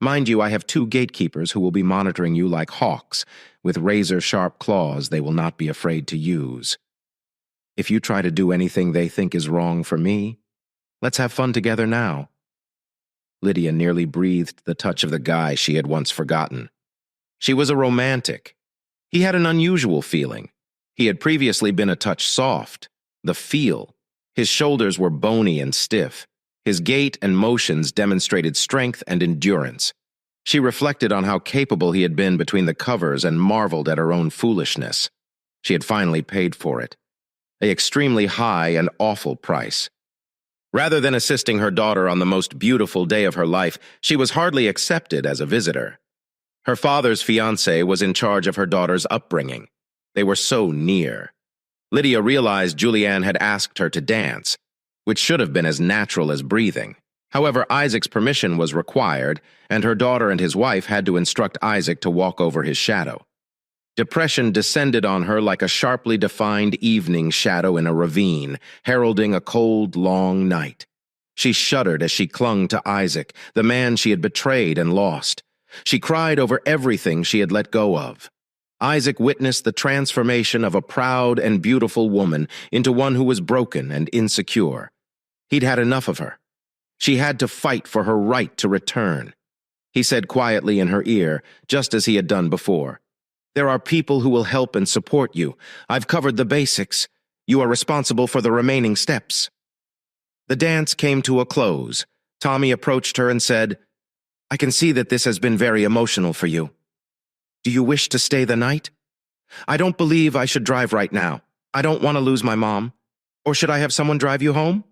Mind you, I have 2 gatekeepers who will be monitoring you like hawks, with razor-sharp claws they will not be afraid to use. If you try to do anything they think is wrong for me, let's have fun together now." Lydia nearly breathed the touch of the guy she had once forgotten. She was a romantic. He had an unusual feeling. He had previously been a touch soft. The feel. His shoulders were bony and stiff. His gait and motions demonstrated strength and endurance. She reflected on how capable he had been between the covers and marveled at her own foolishness. She had finally paid for it. An extremely high and awful price. Rather than assisting her daughter on the most beautiful day of her life, she was hardly accepted as a visitor. Her father's fiancé was in charge of her daughter's upbringing. They were so near. Lydia realized Julianne had asked her to dance, which should have been as natural as breathing. However, Isaac's permission was required, and her daughter and his wife had to instruct Isaac to walk over his shadow. Depression descended on her like a sharply defined evening shadow in a ravine, heralding a cold, long night. She shuddered as she clung to Isaac, the man she had betrayed and lost. She cried over everything she had let go of. Isaac witnessed the transformation of a proud and beautiful woman into one who was broken and insecure. He'd had enough of her. She had to fight for her right to return. He said quietly in her ear, just as he had done before, "There are people who will help and support you. I've covered the basics. You are responsible for the remaining steps." The dance came to a close. Tommy approached her and said, "I can see that this has been very emotional for you. Do you wish to stay the night? I don't believe I should drive right now. I don't want to lose my mom. Or should I have someone drive you home?"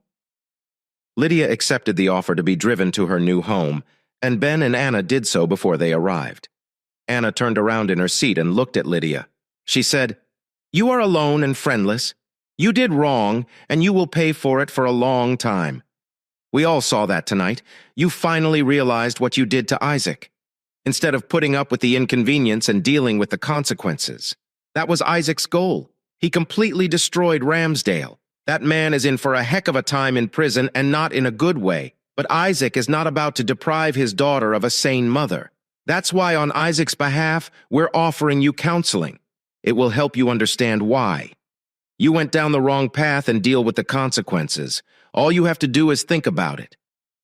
Lydia accepted the offer to be driven to her new home, and Ben and Anna did so before they arrived. Anna turned around in her seat and looked at Lydia. She said, "You are alone and friendless. You did wrong, and you will pay for it for a long time. We all saw that tonight. You finally realized what you did to Isaac. Instead of putting up with the inconvenience and dealing with the consequences. That was Isaac's goal. He completely destroyed Ramsdale. That man is in for a heck of a time in prison, and not in a good way. But Isaac is not about to deprive his daughter of a sane mother. That's why on Isaac's behalf, we're offering you counseling. It will help you understand why. You went down the wrong path and deal with the consequences. All you have to do is think about it.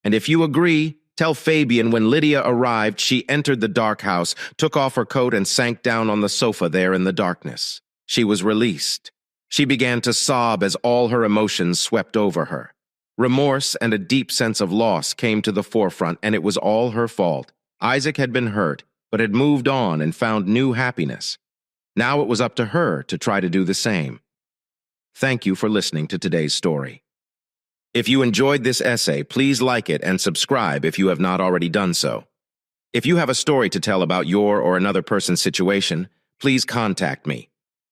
And if you agree, tell Fabian when Lydia arrived, she entered the dark house, took off her coat and sank down on the sofa there in the darkness. She was released. She began to sob as all her emotions swept over her. Remorse and a deep sense of loss came to the forefront, and it was all her fault. Isaac had been hurt, but had moved on and found new happiness. Now it was up to her to try to do the same. Thank you for listening to today's story. If you enjoyed this essay, please like it and subscribe if you have not already done so. If you have a story to tell about your or another person's situation, please contact me.